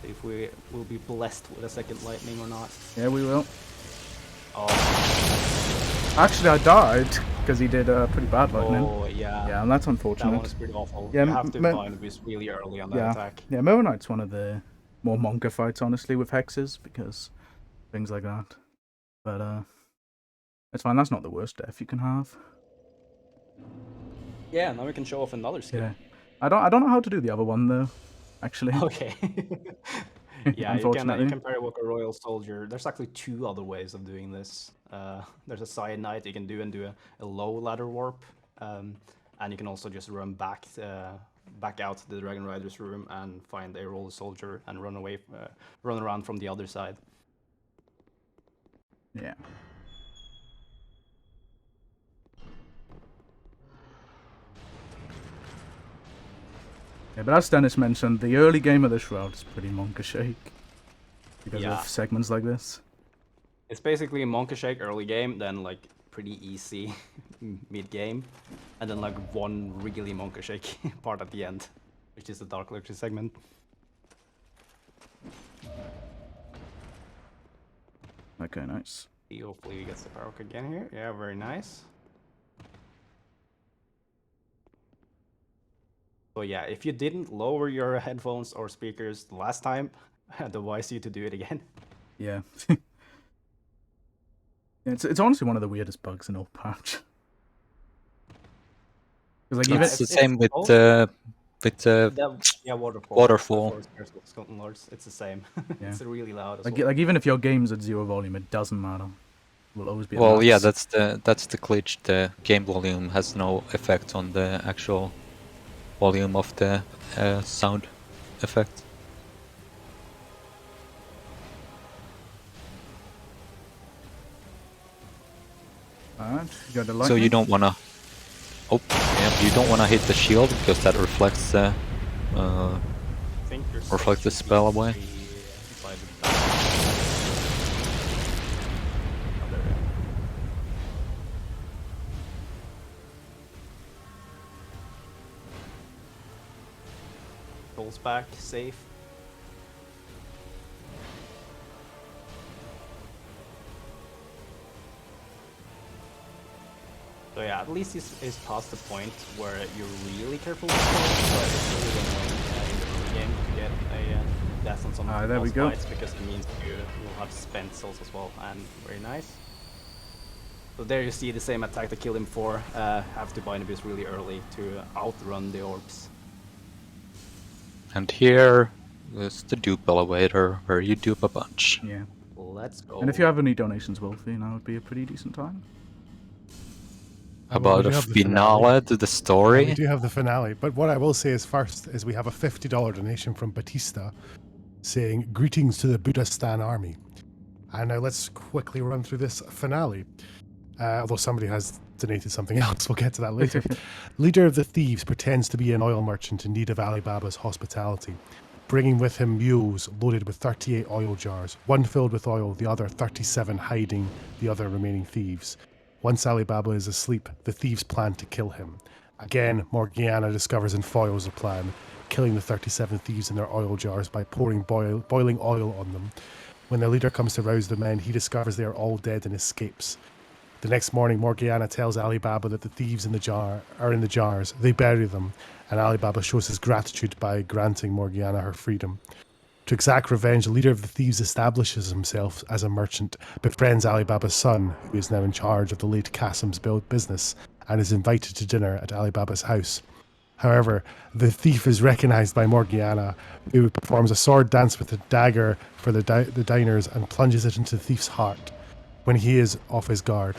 If we will be blessed with a second lightning or not. Yeah, we will. Oh, Actually, I died because he did pretty bad lightning. oh yeah. Yeah, and that's That unfortunate. one is pretty awful. Yeah, You have to me- bind this really early on that Yeah, attack. yeah. Mirror Knight's one of the more Monka fights, honestly, with hexes because things like that. But it's fine. That's not the worst death you can have. Yeah, now we can show off another skill. Yeah. I don't know how to do the other one though. Actually. Okay. Yeah, you Unfortunately. can parry walk a royal soldier. There's actually two other ways of doing this. There's a side knight you can do and do a low ladder warp, and you can also just run back out to the Dragon Rider's room and find a royal soldier and run away, run around from the other side. Yeah. Yeah, but as Dennis mentioned, the early game of this route is pretty Monka Shake because Yeah. of segments like this. It's basically Monkey Shake early game, then like pretty easy mid game, and then like one really Monkey Shake part at the end, which is the Dark Electric segment. Okay, nice. Hopefully he gets the power hook again here. Yeah, very nice. So yeah, if you didn't lower your headphones or speakers the last time, I'd advise you to do it again. Yeah. It's honestly one of the weirdest bugs in all patch. Because like even It's the same with also- the Yeah, waterfall. Waterfall. For Skeleton Lords, it's the same. Yeah. It's really loud as like well. like even if your game's at 0 volume, it doesn't matter. It will always be. At well, yeah, max. that's the glitch. The game volume has no effect on the actual volume of the sound effect. Alright, you got the So lightning. you don't wanna. Oh, yeah, you don't wanna hit the shield because that reflects the. I think your Reflect the soul should spell be away. by the back. Oh, there we go. Rolls back, safe. So yeah, at least it's past the point where you're really careful with souls, but it's really annoying in the early game to get a death on some of the There we boss go. fights because it means you will have spent souls as well, and very nice. So there you see the same attack that killed him for. Have to bind abyss really early to outrun the orbs. And here is the dupe elevator where you dupe a bunch. Yeah. Let's go. And if you have any donations, Wolfie, now would be a pretty decent time. And well, we About a do have the finale to the Yeah, story. we do have the finale, but what I will say is first is we have a $50 donation from Batista saying greetings to the Buddhistan army. And now let's quickly run through this finale. Although somebody has donated something else, we'll get to that later. Leader of the thieves pretends to be an oil merchant in need of Alibaba's hospitality, bringing with him mules loaded with 38 oil jars, one filled with oil, the other 37 hiding the other remaining thieves. Once Alibaba is asleep, the thieves plan to kill him. Again, Morgiana discovers and foils the plan, killing the 37 thieves in their oil jars by pouring boiling oil on them. When the leader comes to rouse the men, he discovers they are all dead and escapes. The next morning, Morgiana tells Alibaba that the thieves in the jars. They bury them, and Alibaba shows his gratitude by granting Morgiana her freedom. To exact revenge, the leader of the thieves establishes himself as a merchant, befriends Alibaba's son, who is now in charge of the late Qasim's business, and is invited to dinner at Alibaba's house. However, the thief is recognized by Morgiana, who performs a sword dance with a dagger for the diners and plunges it into the thief's heart when he is off his guard.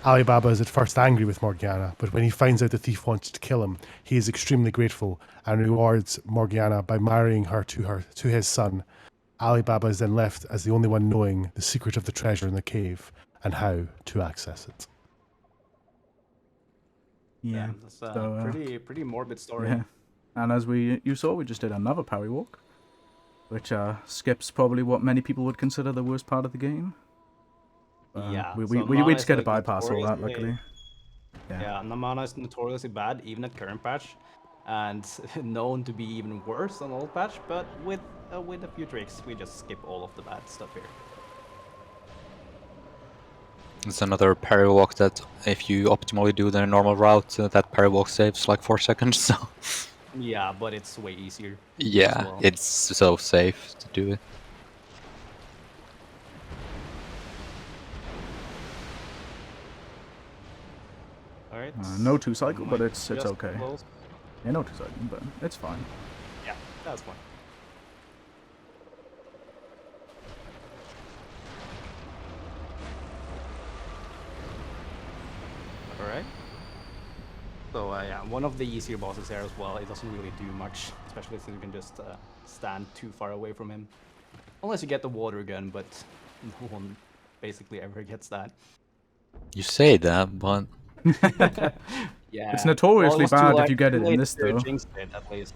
Alibaba is at first angry with Morgiana, but when he finds out the thief wanted to kill him, he is extremely grateful and rewards Morgiana by marrying her to his son. Alibaba is then left as the only one knowing the secret of the treasure in the cave and how to access it. Yeah. That's a So, pretty morbid story. Yeah. And as you saw, we just did another parry walk, which skips probably what many people would consider the worst part of the game. Yeah. We so we mana just is, get to like, bypass all that, notoriously- luckily. Yeah, mana is notoriously bad, even at current patch, and known to be even worse on old patch. But with a few tricks, we just skip all of the bad stuff here. It's another parry walk that if you optimally do the normal route, that parry walk saves like 4 seconds. So Yeah, but it's way easier. yeah, well. it's so safe to do it. All right. No 2-cycle, but Might it's just okay. close. Yeah, no 2-cycle, but it's fine. Yeah, that's fine. Alright. So yeah, one of the easier bosses here as well. It doesn't really do much, especially since you can just stand too far away from him. Unless you get the water gun, but no one basically ever gets that. You say that, but Yeah. It's notoriously it was too bad if late- you get too it in late this, to though. jinx it, at least.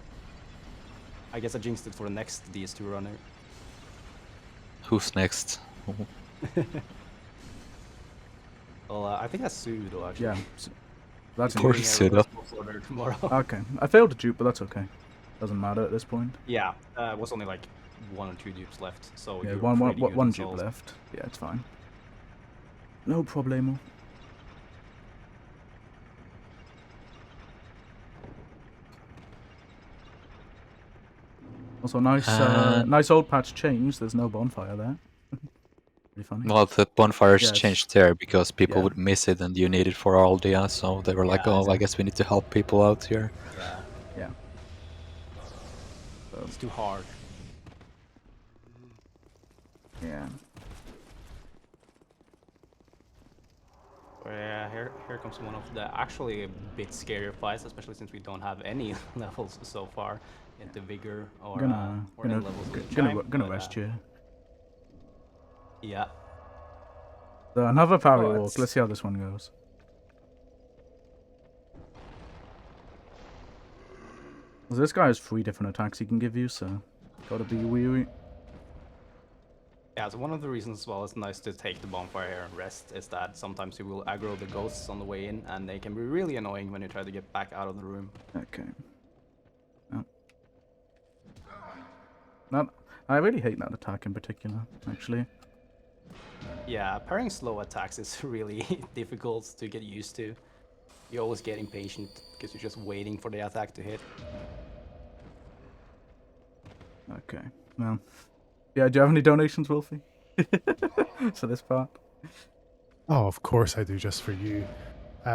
I guess I jinxed it for the next DS2 runner. Who's next? Well, I think that's Sudo actually. Yeah, that's Poor Doing a Sudo. reverse boss order tomorrow. okay. I failed to dupe, but that's okay. Doesn't matter at this point. Yeah, it was only like 1 or 2 dupes left, so Yeah, you're one pretty good one in dupe souls. left. Yeah, it's fine. No problemo. Also, nice, nice old patch change. There's no bonfire there. Pretty funny. Well, the bonfires Yes. changed there because people Yeah. would miss it and you need it for Aldia, so they were like, Yeah, oh, I guess we need to help people out here. Yeah, Yeah. it's too hard. Yeah. Yeah, here comes one of the actually a bit scarier fights, especially since we don't have any levels so far into Vigor or or any levels with Chime, Gonna but, rest you. Yeah. So another parry Oh, walk. it's- Let's see how this one goes. So this guy has 3 different attacks he can give you, so gotta be weary. Yeah, so one of the reasons as well it's nice to take the bonfire here and rest is that sometimes you will aggro the ghosts on the way in and they can be really annoying when you try to get back out of the room. Okay. Not. I really hate that attack in particular, actually. Yeah, parrying slow attacks is really difficult to get used to. You're always getting patient because you're just waiting for the attack to hit. Okay. Well. Yeah, do you have any donations, Wolfie? For this part? Oh, of course I do, just for you.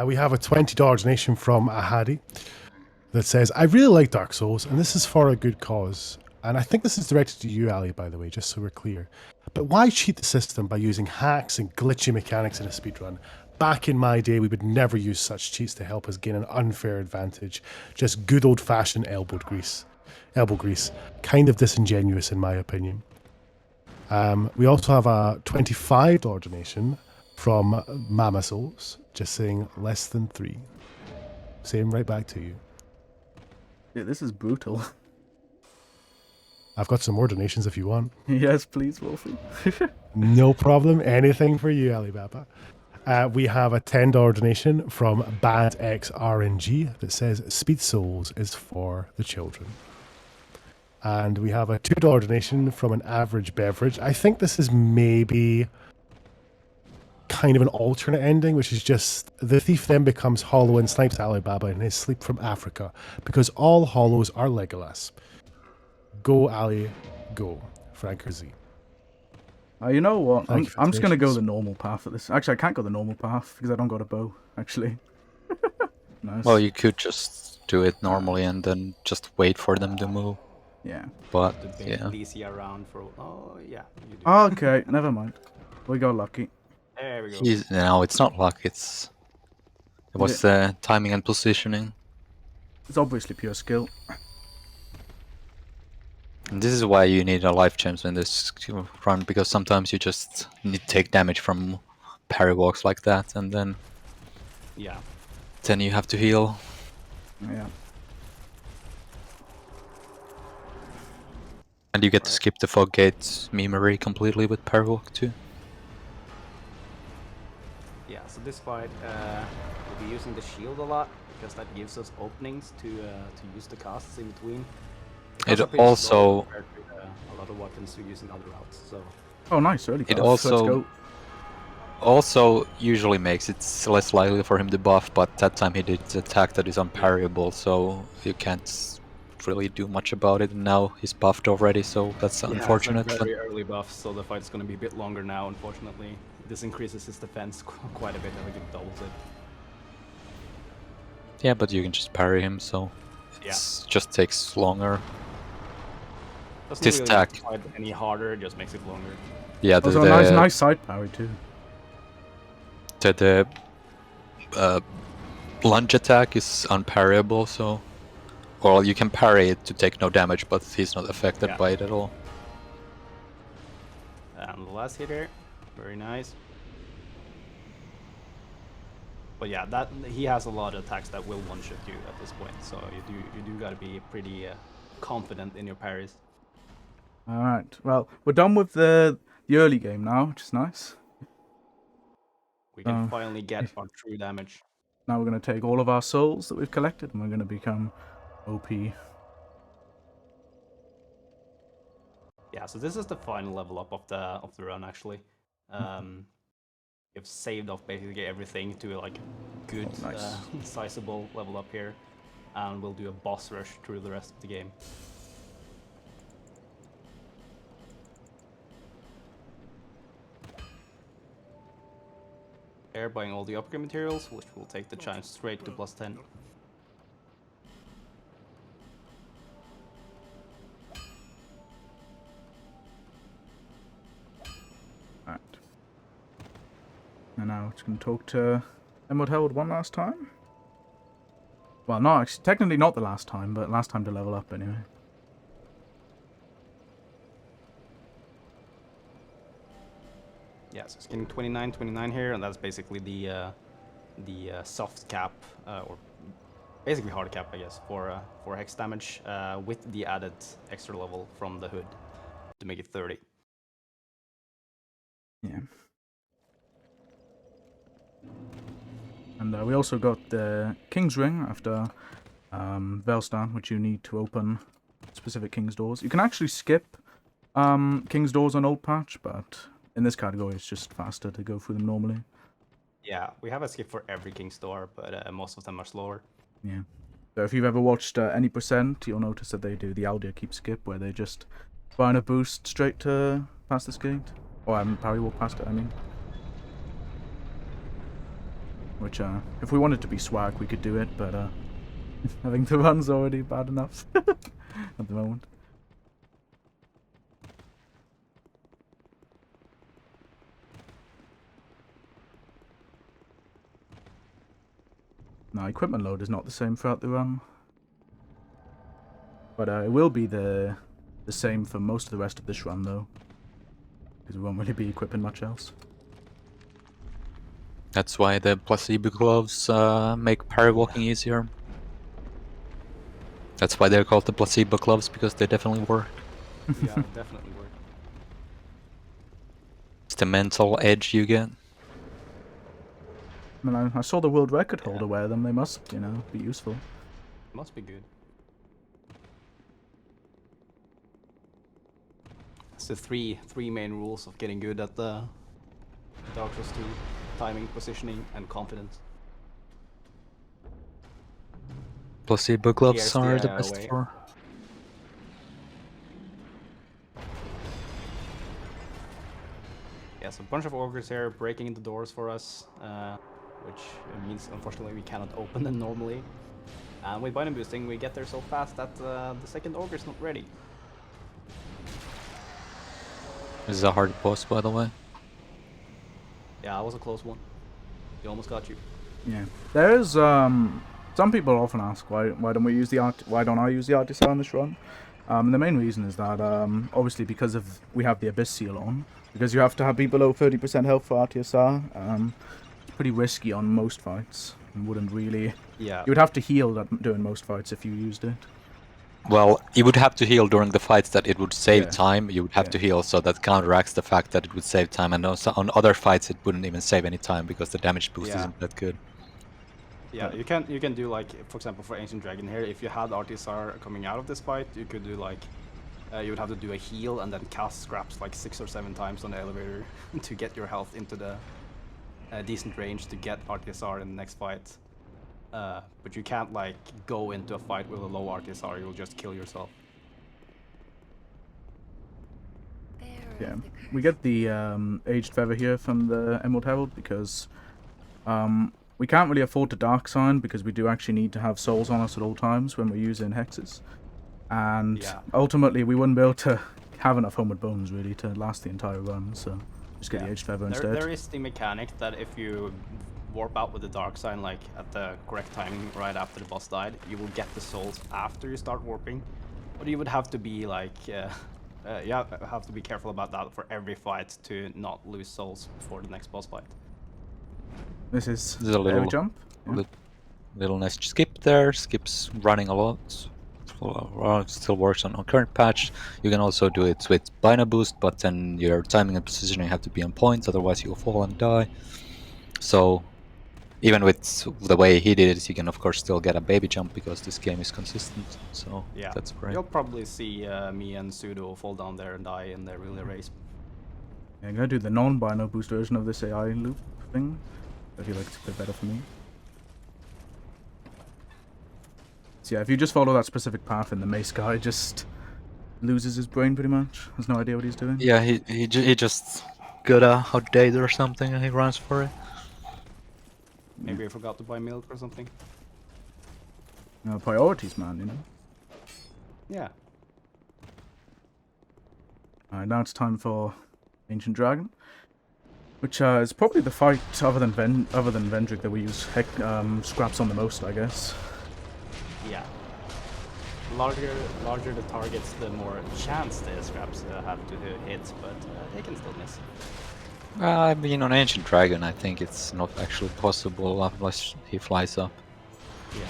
We have a $20 donation from Ahadi that says, I really like Dark Souls, and this is for a good cause. And I think this is directed to you, Ali, by the way, just so we're clear. But why cheat the system by using hacks and glitchy mechanics in a speedrun? Back in my day, we would never use such cheats to help us gain an unfair advantage. Just good old-fashioned elbow grease. Kind of disingenuous, in my opinion. We also have a $25 donation from Mama Souls, just saying less than 3. Same right back to you. Yeah, this is brutal. I've got some more donations if you want. Yes, please, Wolfie. No problem. Anything for you, Alibaba. We have a $10 donation from Bad X RNG that says Speed Souls is for the children. And we have a $2 donation from an Average Beverage. I think this is maybe kind of an alternate ending, which is just the thief then becomes Hollow and snipes Alibaba in his sleep from Africa, because all Hollows are Legolas. Go, Ali, go. Franker Z. You know what? Thank you for I'm just gonna go donations. the normal path at this. Actually, I can't go the normal path because I don't got a bow. Actually. Nice. Well, you could just do it normally and then just wait for them to move. Yeah. But, To bait yeah. DC around for... Oh, yeah, you do. Okay, never mind. We got lucky. There we go. No, it's not luck, it was timing and positioning. It's obviously pure skill. And this is why you need a life gems in this run, because sometimes you just need to take damage from parry walks like that, and then Yeah. you have to heal. Yeah. And you get to skip the fog gate memory completely with parry walk too. Yeah, so this fight, we'll be using the shield a lot, because that gives us openings to use the casts in between. The It casts are pretty slow also- compared to, a lot of weapons we're using other routes, so... Oh, nice. Early It path. Let's also- go. Also usually makes it less likely for him to buff, but that time he did attack that is unparryable, so you can't really do much about it. And now he's buffed already, so that's Yeah, unfortunate. it's a But very early buff, so the fight's gonna be a bit longer now, unfortunately. This increases his defense quite a bit, I think it doubles it. yeah, but you can just parry him, so Yeah. it just takes longer. Doesn't This really attack- make the fight any harder, it just makes it longer. Yeah, Also, nice side parry too. the lunge attack is unparryable, so... Well, you can parry it to take no damage, but he's not affected Yeah. by it at all. And the last hitter, very nice. But yeah, that he has a lot of attacks that will one-shot you at this point, so you do gotta be pretty confident in your parries. All right. Well, we're done with the early game now, which is nice. We can finally get our true damage. Now we're going to take all of our souls that we've collected, and we're going to become OP. Yeah, so this is the final level up of the run actually. You've saved off basically everything to like good, nice. sizable level up here, and we'll do a boss rush through the rest of the game. Here, buying all the upgrade materials, which will take the chance straight to +10. Alright. And now it's going to talk to Emerald Herald one last time. Well, no, actually, technically not the last time, but last time to level up anyway. Yeah, so it's getting 29 here, and that's basically the soft cap, or basically hard cap, I guess, for hex damage, with the added extra level from the hood to make it 30. Yeah. And we also got the King's Ring after Velstan, which you need to open specific King's doors. You can actually skip King's doors on old patch, but in this category it's just faster to go through them normally. Yeah, we have a skip for every King's door, but most of them are slower. Yeah. So if you've ever watched any percent, you'll notice that they do the Aldia keep skip, where they just buy a boost straight to past this gate. Or parry walk past it, I mean. Which, if we wanted to be swag, we could do it, but I think the run's already bad enough at the moment. No, equipment load is not the same throughout the run. But it will be the same for most of the rest of this run, though. Because we won't really be equipping much else. That's why the placebo gloves make parry walking easier. That's why they're called the placebo gloves, because they definitely work. Yeah, definitely work. It's the mental edge you get. I mean, I saw the world record holder wear them. They must, you know, be useful. Must be good. It's the three main rules of getting good at the Dark Souls 2: timing, positioning, and confidence. Placebo gloves Here's are the the best way. for. Yeah, so a bunch of ogres here breaking into doors for us, which means unfortunately we cannot open them normally. And with binding boosting, we get there so fast that the second ogre is not ready. This is a hard boss, by the way. Yeah, that was a close one. He almost got you. Yeah, there is some people often ask why don't we use the why don't I use the Artisan on this run? And the main reason is that obviously because we have the Abyss Seal on, because you have to have be below 30% health for RTSR. It's pretty risky on most fights, and wouldn't really. Yeah. You would have to heal doing most fights if you used it. Well, you would have to heal during the fights that it would save Yeah. time. You would have Yeah. to heal, so that counteracts the fact that it would save time. And also on other fights, it wouldn't even save any time because the damage boost Yeah. isn't that good. Yeah, you can do like, for example, for Ancient Dragon here, if you had RTSR coming out of this fight, you could do like, you would have to do a heal and then cast scraps like 6 or 7 times on the elevator to get your health into the decent range to get RTSR in the next fight. But you can't like go into a fight with a low RTSR, you'll just kill yourself. Yeah, we get the Aged Feather here from the Emerald Herald because we can't really afford to Dark Sign because we do actually need to have souls on us at all times when we're using hexes. And Yeah. ultimately we wouldn't be able to have enough Homeward Bones really to last the entire run, so just get the Aged Feather instead. There is the mechanic that if you warp out with the Dark Sign like at the correct timing right after the boss died, you will get the souls after you start warping. But you would have to be like, you have to be careful about that for every fight to not lose souls before the next boss fight. This is There's a little jump. Yeah. Little nice skip there. Skips running a lot well, it still works on current patch. You can also do it with Bino Boost, but then your timing and positioning have to be on point, otherwise you'll fall and die. So even with the way he did it, you can of course still get a baby jump because this game is consistent. So Yeah, that's great. You'll probably see me and Sudo fall down there and die in the relay race. Yeah, I'm gonna do the non-Bino Boost version of this AI loop thing. I feel like it's a bit better for me. So yeah, if you just follow that specific path, and the mace guy just loses his brain pretty much. Has no idea what he's doing. Yeah, he just got a outdated or something and he runs for it. Maybe I forgot to buy milk or something. Priorities, man, you know. Yeah. Alright, now it's time for Ancient Dragon, which is probably the fight other than Vendrick that we use scraps on the most, I guess. Yeah. Larger the targets, the more chance the scraps have to hit, but they can still miss. I mean, on Ancient Dragon, I think it's not actually possible unless he flies up. Yeah.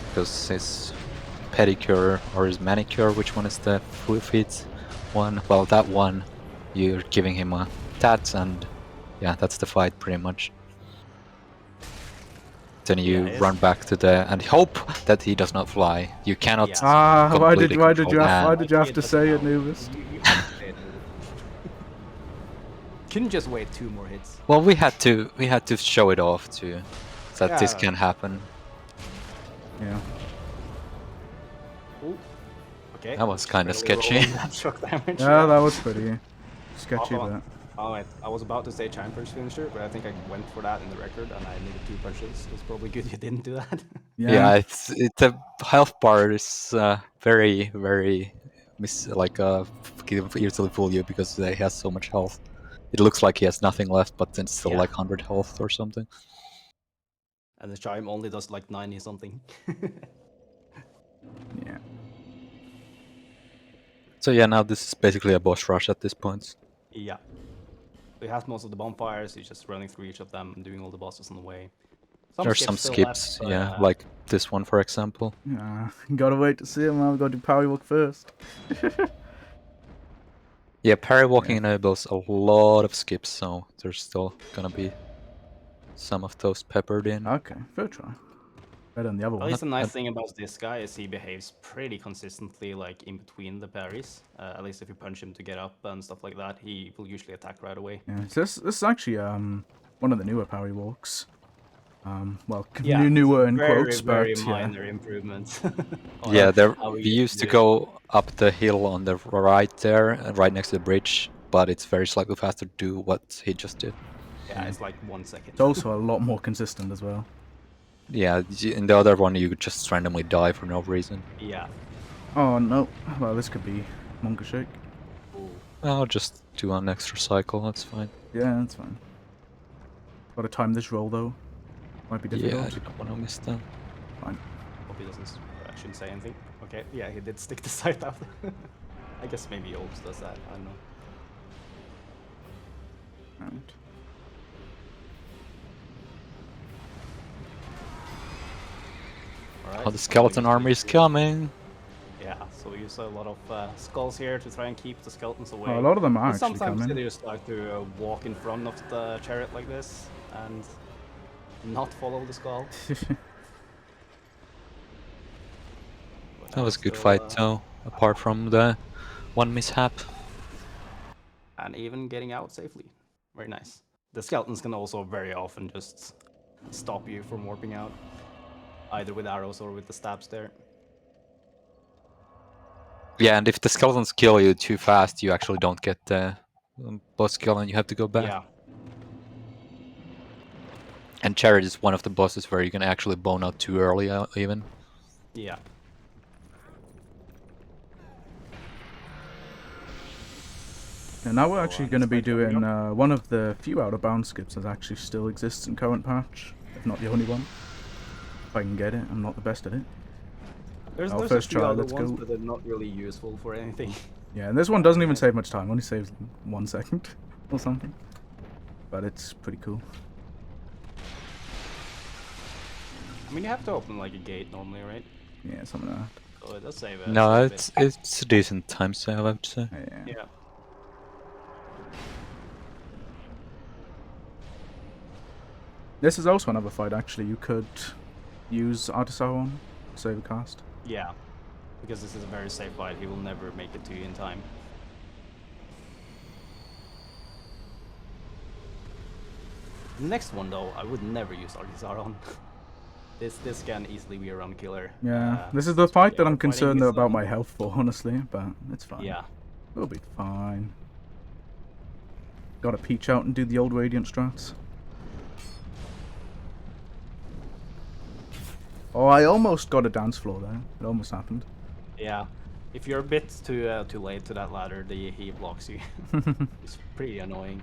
Because his pedicure or his manicure, which one is the feet one? Well, that one, you're giving him a tat, and yeah, that's the fight pretty much. Then you run back to the and hope that he does not fly. You cannot. Yeah. Why did completely you control have, why that. did you have to say it, Nubis? Couldn't just wait 2 more hits. Well, we had to show it off too, that this Yeah. can happen. Yeah. Ooh. Okay. That was kind of Really sketchy. rolling that shock damage. Yeah, that was pretty sketchy, Oh, but Alright, I was about to say Chime Punch finisher, but I think I went for that in the record and I needed 2 punches. It's probably good you didn't do that. Yeah, it's the health bar is very can easily fool you because he has so much health. It looks like he has nothing left, but then still Yeah. like 100 health or something. And the Chime only does like 90 something. yeah. So yeah, now this is basically a boss rush at this point. Yeah. He has most of the bonfires, he's just running through each of them and doing all the bosses on the way. There's some still skips, left, yeah, like this one for example. Yeah, gotta wait to see him. I've got to do parry walk first. Yeah, parry walking enables a lot of skips, so there's still gonna be some of those peppered in. Okay, fair try. Better than the other At one. least the nice thing about this guy is he behaves pretty consistently, like in between the parries. At least if you punch him to get up and stuff like that, he will usually attack right away. Yeah, so this is actually one of the newer parry walks. Well, Yeah, newer in very, quotes, very but minor improvements. on Yeah, how we you used do to it. go up the hill on the right there, right next to the bridge, but it's very slightly faster to do what he just did. Yeah, it's like 1 second. it's also a lot more consistent as well. Yeah, in the other one you just randomly die for no reason. Yeah. Oh no, well this could be Monka Shake. Ooh. I'll just do an extra cycle, that's fine. Yeah, that's fine. Gotta time this roll though. Might be Yeah, difficult. I don't want to miss that. Fine. Hope he doesn't. I shouldn't say anything. Okay, yeah, he did stick the sight after. I guess maybe he always does that. I don't know. Right. Alright, Oh, the so skeleton we army is use- coming. Yeah, so we use a lot of skulls here to try and keep the skeletons away. Oh, a lot of them are But actually sometimes coming. they just like to walk in front of the chariot like this and not follow the skull. But That was a good still, fight though, apart from the one mishap. And even getting out safely. Very nice. The skeletons can also very often just stop you from warping out, either with arrows or with the stabs there. Yeah, and if the skeletons kill you too fast, you actually don't get the boss kill and you have to go back. Yeah, And Chariot is one of the bosses where you can actually bone out too early even. yeah. And now we're actually and going to this be fight coming doing one of the few out of bounds skips that actually still exists in current patch, if not the only one. If I can get it, I'm not the best at it. There's Our a first few try, other let's ones, go. but they're not really useful for anything. Yeah, and this one doesn't even save much time, only saves 1 second or something. But it's pretty cool. I mean, you have to open like a gate normally, right? Yeah, something like that. So it does save it. No, it's a decent time save, I would say. Yeah. Yeah. This is also another fight, actually. You could use Artisaur on to save a cast. Yeah. Because this is a very safe fight. He will never make it to you in time. The next one, though, I would never use Artisaur on. This can easily be a run killer. Yeah, this is the fight that yeah, I'm concerned fighting about some- my health for, honestly, but it's fine. Yeah. We'll be fine. Gotta peach out and do the old Radiant strats. Oh, I almost got a dance floor there. It almost happened. Yeah. If you're a bit too late to that ladder, he blocks you. It's pretty annoying.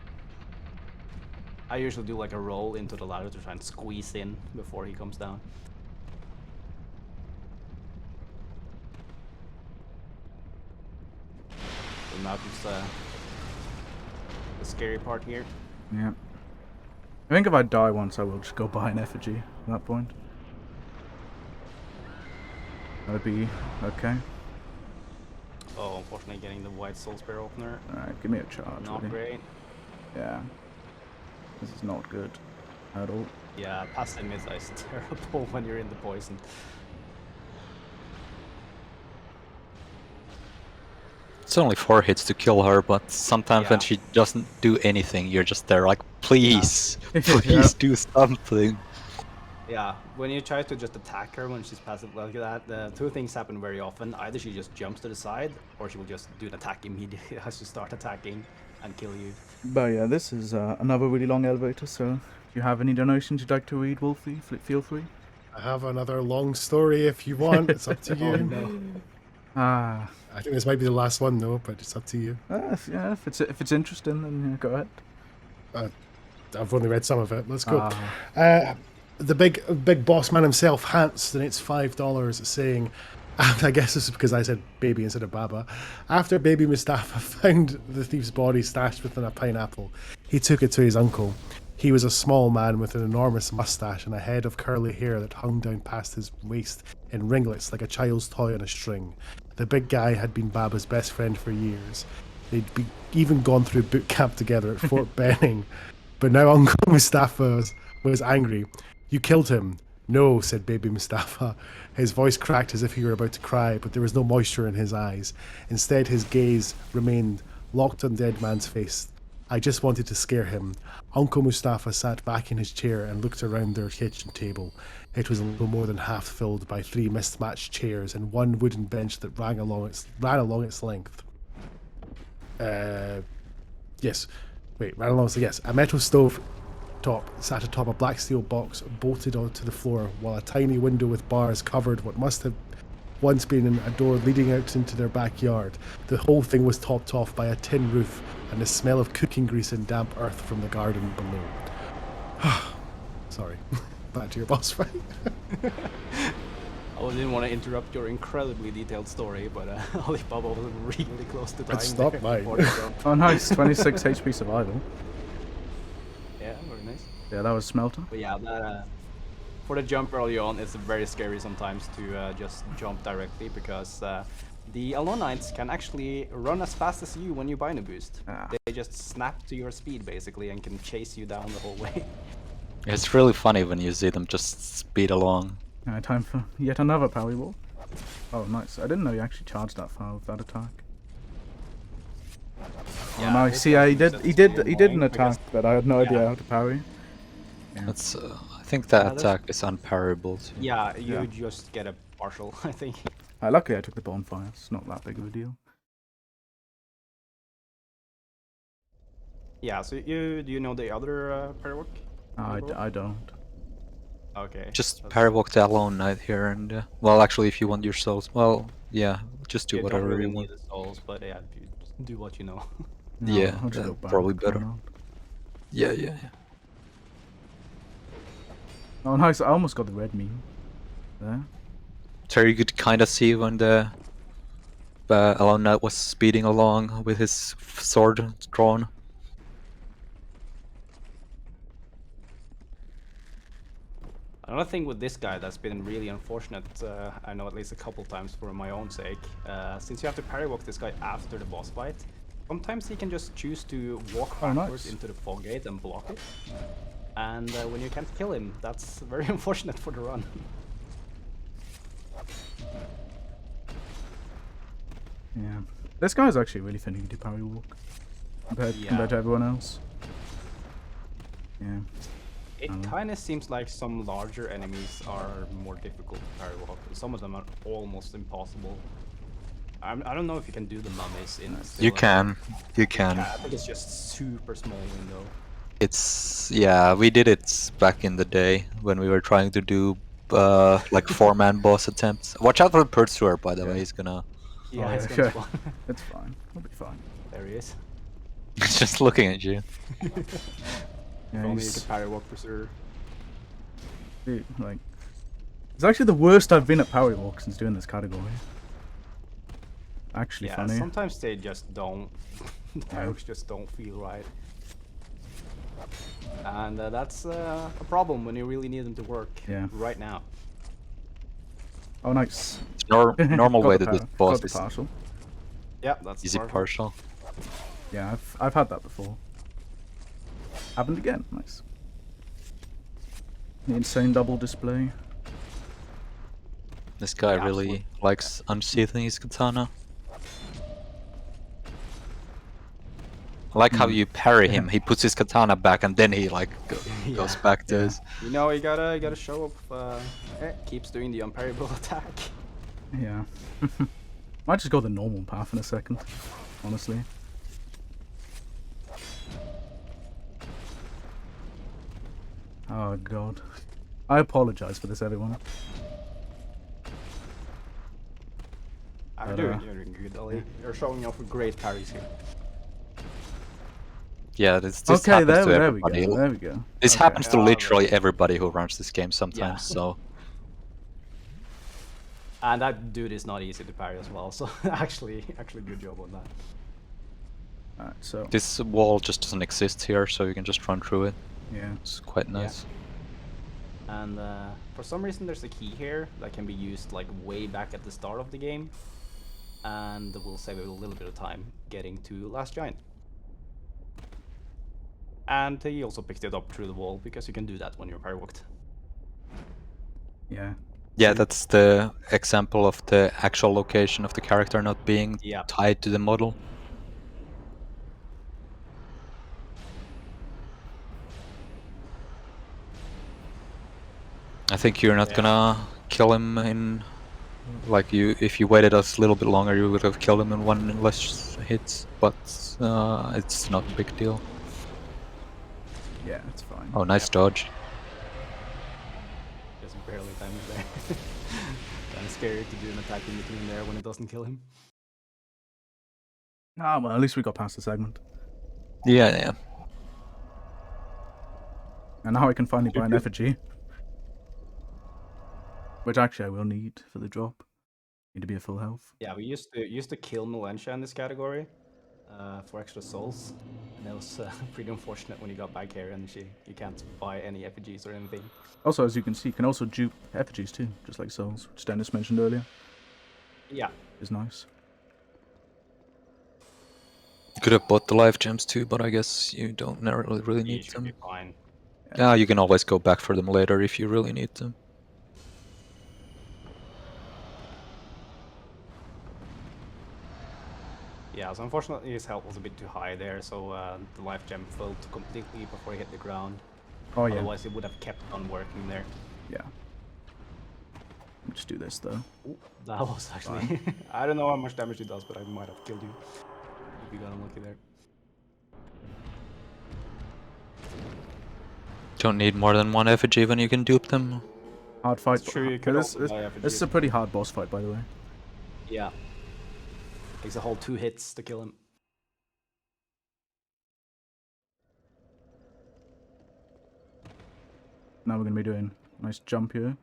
I usually do like a roll into the ladder to try and squeeze in before he comes down. So now it's the scary part here. Yeah. I think if I die once, I will just go buy an effigy at that point. That'd be okay. Oh, unfortunately, getting the white soul spear opener. Alright, give me a charge. Not really. great. Yeah. This is not good at all. Yeah, passive mid is terrible when you're in the poison. It's only 4 hits to kill her, but sometimes when Yeah. she doesn't do anything, you're just there like, please, Yeah. please do something. Yeah, when you try to just attack her when she's passive like that, the two things happen very often. Either she just jumps to the side, or she will just do an attack immediately as you start attacking and kill you. But yeah, this is another really long elevator, so if you have any donations you'd like to read, Wolfie, feel free. I have another long story if you want. It's up to you. Oh, no. Ah, I think this might be the last one though, but it's up to you. yeah, if it's interesting, then go ahead. I've only read some of it. Let's go. Ah. The big boss man himself, Hans, donates $5 saying, and I guess this is because I said baby instead of Baba. After baby Mustafa found the thief's body stashed within a pineapple, he took it to his uncle. He was a small man with an enormous mustache and a head of curly hair that hung down past his waist in ringlets like a child's toy on a string. The big guy had been Baba's best friend for years. They'd even gone through boot camp together at Fort Benning. But now Uncle Mustafa was angry. You killed him. No, said baby Mustafa. His voice cracked as if he were about to cry, but there was no moisture in his eyes. Instead, his gaze remained locked on dead man's face. I just wanted to scare him. Uncle Mustafa sat back in his chair and looked around their kitchen table. It was a little more than half filled by 3 mismatched chairs and one wooden bench that ran along its length. Yes. Wait, ran along. So yes, a metal stove top sat atop a black steel box bolted onto the floor, while a tiny window with bars covered what must have once been a door leading out into their backyard. The whole thing was topped off by a tin roof and the smell of cooking grease and damp earth from the garden below. Sorry. Back to your boss fight. I didn't want to interrupt your incredibly detailed story, but Alibaba was really close to dying. It's not there mine. before the jump. Oh, nice, 26 HP survival. Yeah, very nice. Yeah, that was Smelter. But yeah, that, for the jump early on, it's very scary sometimes to just jump directly because the Alone Knights can actually run as fast as you when you bind a boost. Ah. They just snap to your speed basically and can chase you down the whole way. It's really funny when you see them just speed along. Alright, time for yet another Power Wall. Oh, nice. I didn't know you actually charged that far with that attack. Yeah, Oh, nice. this See, yeah, he is did an annoying because- attack, but I had no idea Yeah. how to parry. That's I think that that's- attack is unparryable too. Yeah, you Yeah. just get a partial, I think. Luckily, I took the bonfire. It's not that big of a deal. Yeah, so do you know the other parry work? I don't. Okay. Just that's- parry walk the Alone Knight here and well, actually, if you want your souls, well, yeah, just do you don't whatever really you need want. the souls, but yeah, you just do what you know. No, Yeah, I'll just go back. probably Why better. not? Yeah. Oh, nice. I almost got the red meme there. So you could kind of see when the Alone Knight was speeding along with his sword drawn. Another thing with this guy that's been really unfortunate, I know at least a couple times for my own sake, since you have to parry walk this guy after the boss fight, sometimes he can just choose to walk Oh, backwards nice. into the fog gate and block it. And when you can't kill him, that's very unfortunate for the run. Yeah. This guy's actually really thin. He can do parry walk compared to everyone else. Yeah. It kind of seems like some larger enemies are more difficult to parry walk. Some of them are almost impossible. I don't know if you can do the mummies in. You can. You can. Yeah, I think it's just super small window. It's yeah. We did it back in the day when we were trying to do like 4-man boss attempts. Watch out for the pursuer, by the way. He's gonna. Yeah, Oh, it's yeah, gonna okay. spawn. It's fine. We'll be fine. There he is. He's just looking at you. Yeah, If only you he's, could parry walk pursuer. dude, like, it's actually the worst I've been at parry walk since doing this category. Actually Yeah, funny. sometimes they just don't. The Yeah. parry walks just don't feel right. And that's a problem when you really need them to work right now. Oh, nice. It's normal Got way the to do power- boss got the is partial. Yeah, that's easy partial. Yeah, I've had that before. Happened again. Nice. The insane double display. This guy Yeah, really absolutely. likes unsheathing his katana. I like how you parry him. He puts his katana back and then he like goes back to his. You know, you gotta show up. Keeps doing the unparryable attack. Yeah. Might just go the normal path in a second, honestly. Oh god. I apologize for this, everyone. You're doing good, Ali. You're showing off with great parries here. Yeah, this Okay, happens there, to there we everybody. go. There we go. This Okay. happens to Yeah, literally everybody who runs this game sometimes. So And that dude is not easy to parry as well. So actually good job on that. Alright, so this wall just doesn't exist here, so you can just run through it. yeah. It's quite nice. And for some reason there's a key here that can be used like way back at the start of the game. And we'll save a little bit of time getting to Last Giant. And he also picked it up through the wall because you can do that when you're parry walked. Yeah. Yeah, that's the example of the actual location of the character not being Yeah. tied to the model. I think you're not gonna kill him in like if you waited a little bit longer you would have killed him in one less hits, but it's not a big deal. Yeah, it's fine. Oh, nice dodge. Just barely damage there. Kind of scary to do an attack in between there when it doesn't kill him. Ah, well, at least we got past the segment. Yeah. And now I can finally buy an effigy. Which actually I will need for the drop. Need to be at full health. Yeah, we used to kill Melentia in this category for extra souls, and it was pretty unfortunate when you got back here and you can't buy any effigies or anything. Also, as you can see, you can also dupe effigies too, just like souls, which Dennis mentioned earlier. Yeah, Is nice. Could have bought the life gems too, but I guess you don't really you need should them. be fine. Yeah, you can always go back for them later if you really need them. Yeah, so unfortunately his health was a bit too high there, so the life gem fell completely before he hit the ground. Oh yeah. Otherwise it would have kept on working there. Yeah. Let's do this though. Ooh, that was actually... I don't know how much damage it does, but I might have killed you if you got unlucky there. Don't need more than one effigy when you can dupe them. Hard fight. It's true, you could this, also this, buy this is effigies. a pretty hard boss fight, by the way. Yeah. Takes a whole 2 hits to kill him. Now we're gonna be doing a nice jump here.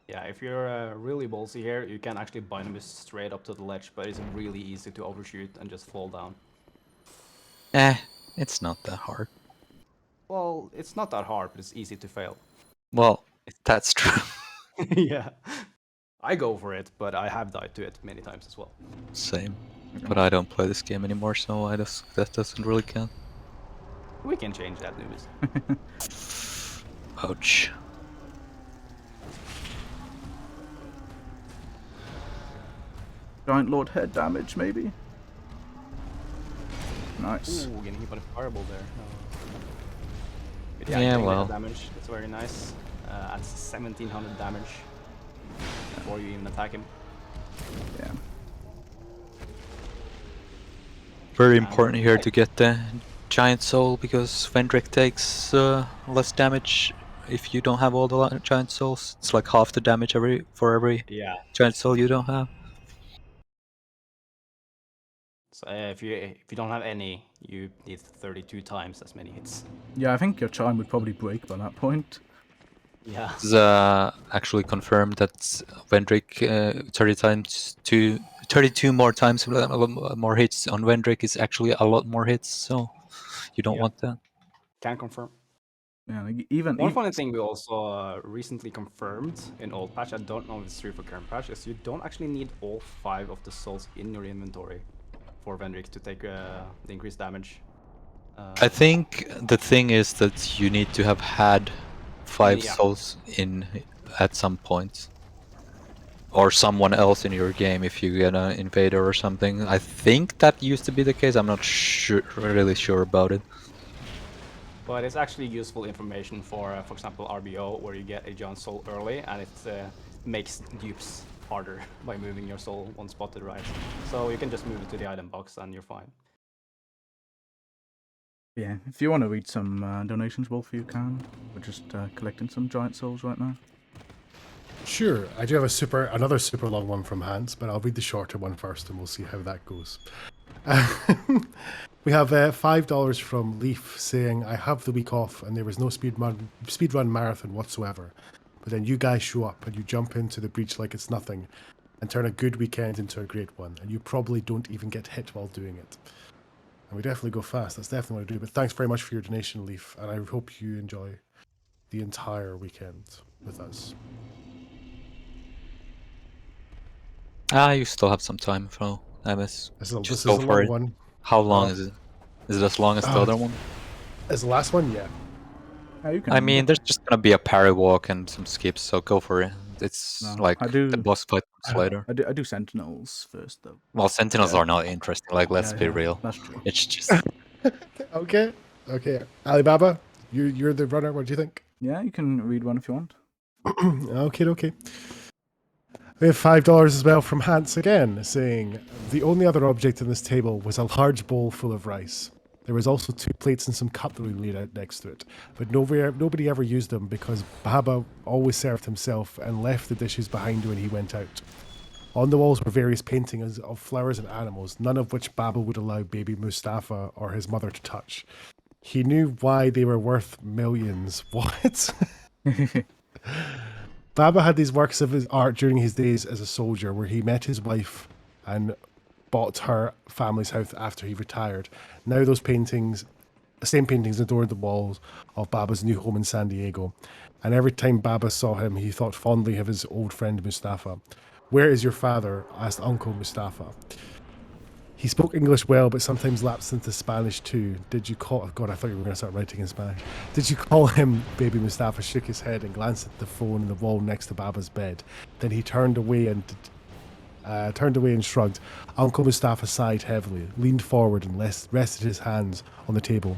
Yeah, if you're really ballsy here, you can actually bind him straight up to the ledge, but it's really easy to overshoot and just fall down. It's not that hard. Well, it's not that hard, but it's easy to fail. Well, that's true. Yeah. I go for it, but I have died to it many times as well. Same. But I don't play this game anymore, so that doesn't really count. We can change that news. Ouch. Giant Lord head damage, maybe? Nice. Ooh, getting hit by the fireball there. But Yeah, getting well. that damage, that's very nice. Adds 1700 damage before you even attack him. Yeah. Very important here to get the giant soul, because Vendrick takes less damage if you don't have all the giant souls. It's like half the damage for every Yeah. giant soul you don't have. So if you don't have any, you need 32 times as many hits. Yeah, I think your charm would probably break by that point. Yeah. It's actually confirmed that Vendrick 32 more times more hits on Vendrick is actually a lot more hits, so you don't Yeah. want that. Can confirm. Yeah, like even One funny thing we also recently confirmed in old patch, I don't know if it's true for current patch, is you don't actually need all 5 of the souls in your inventory for Vendrick to take the increased damage. I think the thing is that you need to have had 5 Yeah. souls in at some point. Or someone else in your game if you get an invader or something. I think that used to be the case, I'm not really sure about it. But it's actually useful information for example, RBO, where you get a giant soul early, and it makes dupes harder by moving your soul one spot to the right. So you can just move it to the item box and you're fine. Yeah, if you want to read some donations, Wolf, you can. We're just collecting some giant souls right now. Sure, I do have another super long one from Hans, but I'll read the shorter one first, and we'll see how that goes. We have $5 from Leaf saying, "I have the week off, and there was no speedrun marathon whatsoever. But then you guys show up and you jump into the breach like it's nothing, and turn a good weekend into a great one. And you probably don't even get hit while doing it. And we definitely go fast. That's definitely what I do. But thanks very much for your donation, Leaf, and I hope you enjoy the entire weekend with us." You still have some time, so This is a go for long it. one. How long is it? Is it as long as the other one? Is the last one? Yeah. Yeah, you can. I mean, there's just gonna be a parry walk and some skips, so go for it. It's No, like I do- the boss fight comes later. I do Sentinels first, though. Well, Sentinels Yeah. are not interesting, like, let's Yeah, be yeah, real. That's true. It's just... Okay. Alibaba, you're the runner. What do you think? Yeah, you can read one if you want. Okay. We have $5 as well from Hans again, saying, "The only other object on this table was a large bowl full of rice. There was also 2 plates and some cutlery laid out next to it, but nobody ever used them because Baba always served himself and left the dishes behind when he went out. On the walls were various paintings of flowers and animals, none of which Baba would allow baby Mustafa or his mother to touch. He knew why they were worth millions." What? Baba had these works of his art during his days as a soldier, where he met his wife and bought her family's house after he retired. Now those paintings, the same paintings, adorned the walls of Baba's new home in San Diego. And every time Baba saw him, he thought fondly of his old friend Mustafa. "Where is your father?" asked Uncle Mustafa. He spoke English well, but sometimes lapsed into Spanish too. "Did you call..." God, I thought you were going to start writing in Spanish. "Did you call him?" Baby Mustafa shook his head and glanced at the phone on the wall next to Baba's bed. Then he turned away and shrugged. Uncle Mustafa sighed heavily, leaned forward and rested his hands on the table.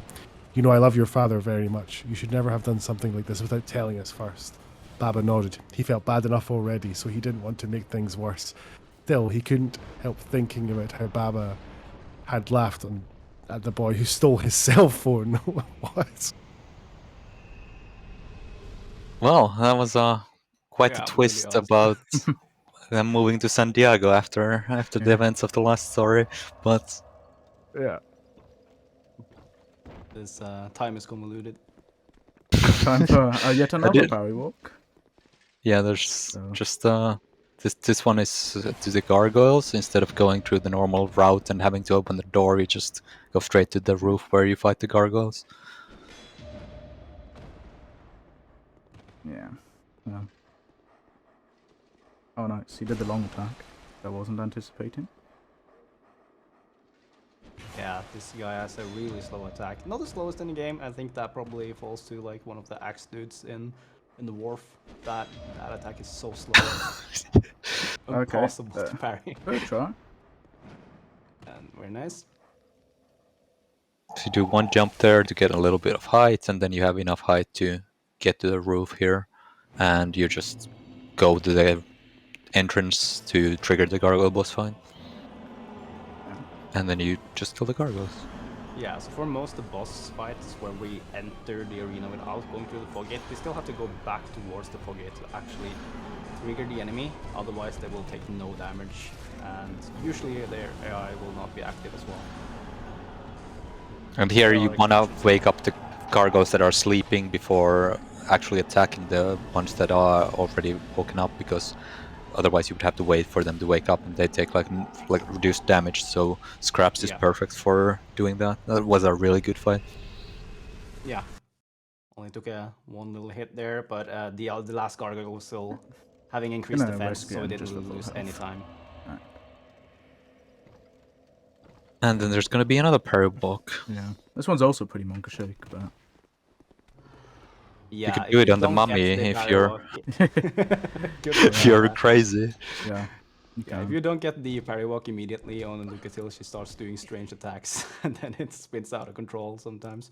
"You know, I love your father very much. You should never have done something like this without telling us first." Baba nodded. He felt bad enough already, so he didn't want to make things worse. Still, he couldn't help thinking about how Baba had laughed at the boy who stole his cell phone. What? Well, that was quite Yeah, a really twist awesome. about them moving to San Diego after the Yeah. events of the last story, but... Yeah. This time is convoluted. Time for yet another did- parry walk. Yeah, there's just this one is to the gargoyles. Instead of going through the normal route and having to open the door, you just go straight to the roof where you fight the gargoyles. Yeah. Yeah. Oh, nice. He did the long attack. I wasn't anticipating. Yeah, this guy has a really slow attack. Not the slowest in the game. I think that probably falls to like one of the axe dudes in the wharf. That attack is so slow. Impossible to parry. Good try. And very nice. So you do one jump there to get a little bit of height, and then you have enough height to get to the roof here, and you just go to the entrance to trigger the gargoyle boss fight. And then you just kill the gargoyles. Yeah, so for most of the boss fights where we enter the arena without going through the fog gate, we still have to go back towards the fog gate to actually trigger the enemy, otherwise they will take no damage, and usually their AI will not be active as well. And here you Like- want to wake up the gargoyles that are sleeping before actually attacking the ones that are already woken up, because otherwise you would have to wait for them to wake up and they take like reduced damage. So Scraps is Yeah. perfect for doing that. That was a really good fight. Yeah. Only took one little hit there, but the last gargoyle was still having increased Gonna defense, risk so it it and didn't just a really little lose any health. time. And then there's going to be another parry walk. Yeah. This one's also pretty Monka Shake, but Yeah, can if do it you on the don't mummy get the if you're- parry walk- Good If for you're that. crazy. yeah. You Yeah, if can. you don't get the parry walk immediately on Lucatiel, she starts doing strange attacks, and then it spins out of control sometimes.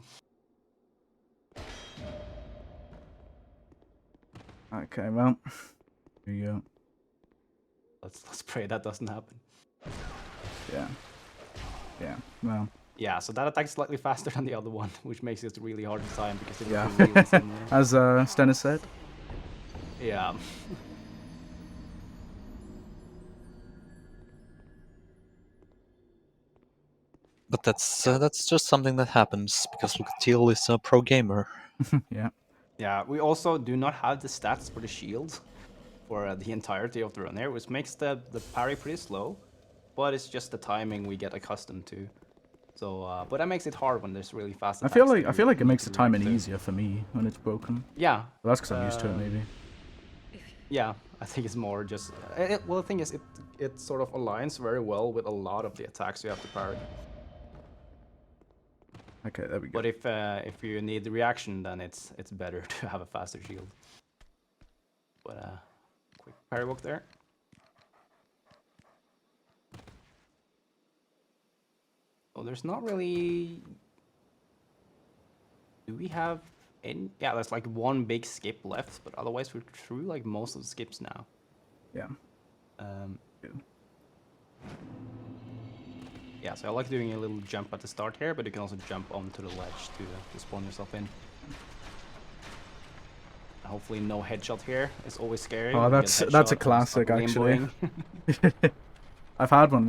Okay, well. Here you go. Let's pray that doesn't happen. Yeah. Yeah, well. Yeah, so that attack is slightly faster than the other one, which makes it really hard to time because it Yeah. looks really similar. As Stennis said. Yeah. But that's just something that happens because Lucatiel is a pro gamer. Yeah. Yeah, we also do not have the stats for the shield for the entirety of the run here, which makes the parry pretty slow, but it's just the timing we get accustomed to. So, but that makes it hard when there's really fast I attacks. feel like that I feel you like it need makes to the timing react to. easier for me when it's broken. Yeah. But that's because I'm used to it, maybe. Yeah, I think it's more just. Well, the thing is, it sort of aligns very well with a lot of the attacks you have to parry. Okay, there we go. But if you need the reaction, then it's better to have a faster shield. But quick parry walk there. Oh, there's not really. Do we have any? Yeah, there's like one big skip left, but otherwise we're through like most of the skips now. Yeah. Good. Yeah, so I like doing a little jump at the start here, but you can also jump onto the ledge to spawn yourself in. Hopefully no headshot here. It's always scary. Oh, when you get that's a headshot and classic, start actually. limboing. I've had one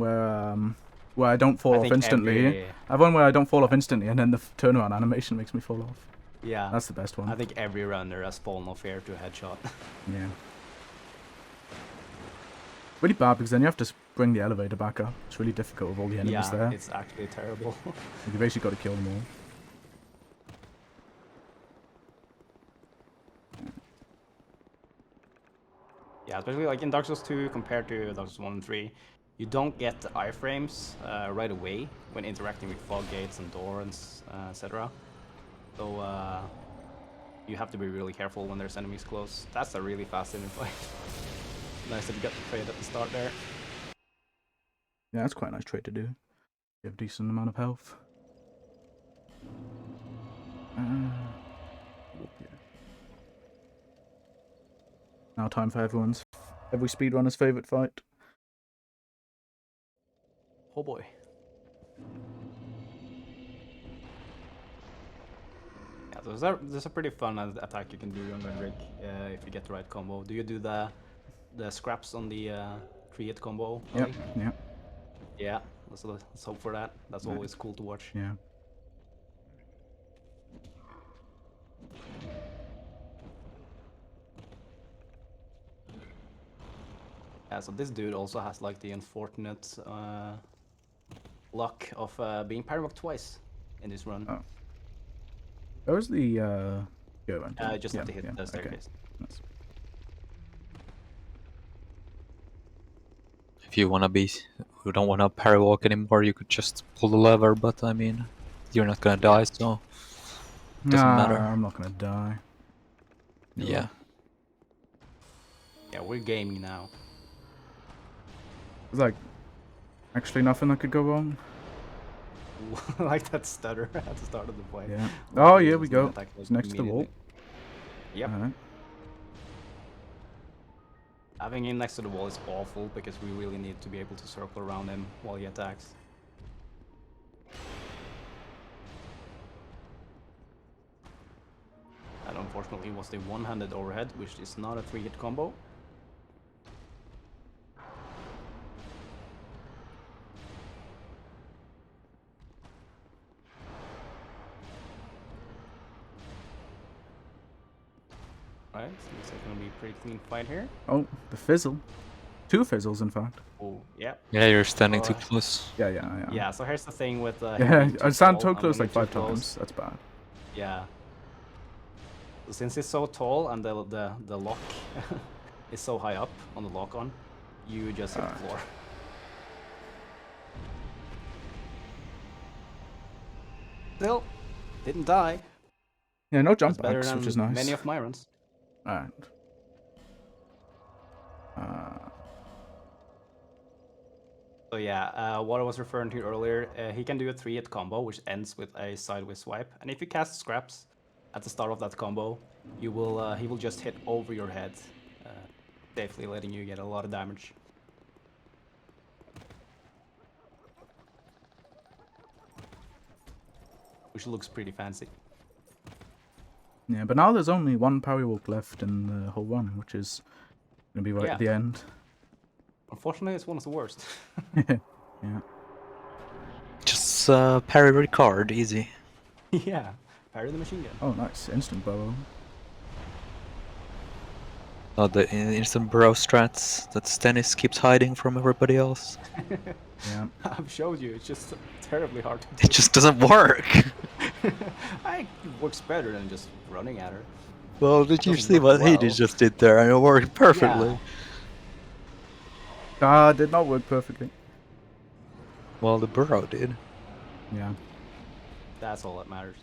where I don't fall I off think instantly. every- I have one where I don't fall off instantly, and then the turnaround animation makes me fall off. Yeah, That's the best one. I think every runner has fallen off here to a headshot. Yeah. Really bad because then you have to bring the elevator back up. It's really difficult with all the enemies Yeah, there. it's actually terrible. You basically got to kill them all. Yeah, especially like in Dark Souls 2 compared to Dark Souls 1 and 3, you don't get the iframes right away when interacting with fog gates and doors, etc. So you have to be really careful when there's enemies close. That's a really fast enemy fight. Nice that you got the trade at the start there. Yeah, that's quite a nice trait to do. You have a decent amount of health. Yeah. Now time for every speedrunner's favourite fight. Oh boy. Yeah, so there's a pretty fun attack you can do on Vendrick if you get the right combo. Do you do the scraps on the 3-hit combo? Yep, Ali? yep, Yeah, let's hope for that. That's Right. always cool to watch. yeah. Yeah, so this dude also has like the unfortunate luck of being parry-walked twice in this run. Oh. Where's the go end? Just have to hit the okay. staircase. That's- If you wanna be, you don't wanna parry walk anymore, you could just pull the lever. But I mean, you're not gonna die, so doesn't matter. I'm not gonna die. Yeah. Yeah, we're gaming now. There's like actually nothing that could go wrong. I like that stutter at the start of the play. Yeah. Like, Oh, he here we doesn't go. attack us It's next to the wall. immediately. Yep. Alright. Having him next to the wall is awful because we really need to be able to circle around him while he attacks. That unfortunately was the one-handed overhead, which is not a 3-hit combo. Right, so looks like gonna be a pretty clean fight here. Oh, the fizzle. 2 fizzles, in fact. Oh, yeah. Yeah, you're standing too Uh, close. Yeah. Yeah, so here's the thing with him Yeah, being too I stand tall, so close when like you're 5 too close- times. That's bad. Yeah. So since he's so tall and the lock is so high up on the lock on, you just hit the Alright. floor. Still, didn't die. Yeah, no jump That's better backs, than which is nice. many of my runs. Alright. So yeah, what I was referring to earlier, he can do a 3-hit combo, which ends with a sideways swipe. And if you cast scraps at the start of that combo, you will he will just hit over your head, safely letting you get a lot of damage. Which looks pretty fancy. Yeah, but now there's only 1 parry walk left in the whole run, which is gonna be right Yeah. at the end. Unfortunately, it's one of the worst. Yeah. Just parry Ricard, easy. Yeah, parry the machine gun. Oh, nice. Instant burrow. Oh, the instant burrow strats that Stennis keeps hiding from everybody else. Yeah. I've showed you, it's just terribly hard to do. It just doesn't work. It works better than just running at her. Well, did you Doesn't see work what he well. just did there? And it worked perfectly. Yeah. Did not work perfectly. Well, the burrow did. Yeah. That's all that matters.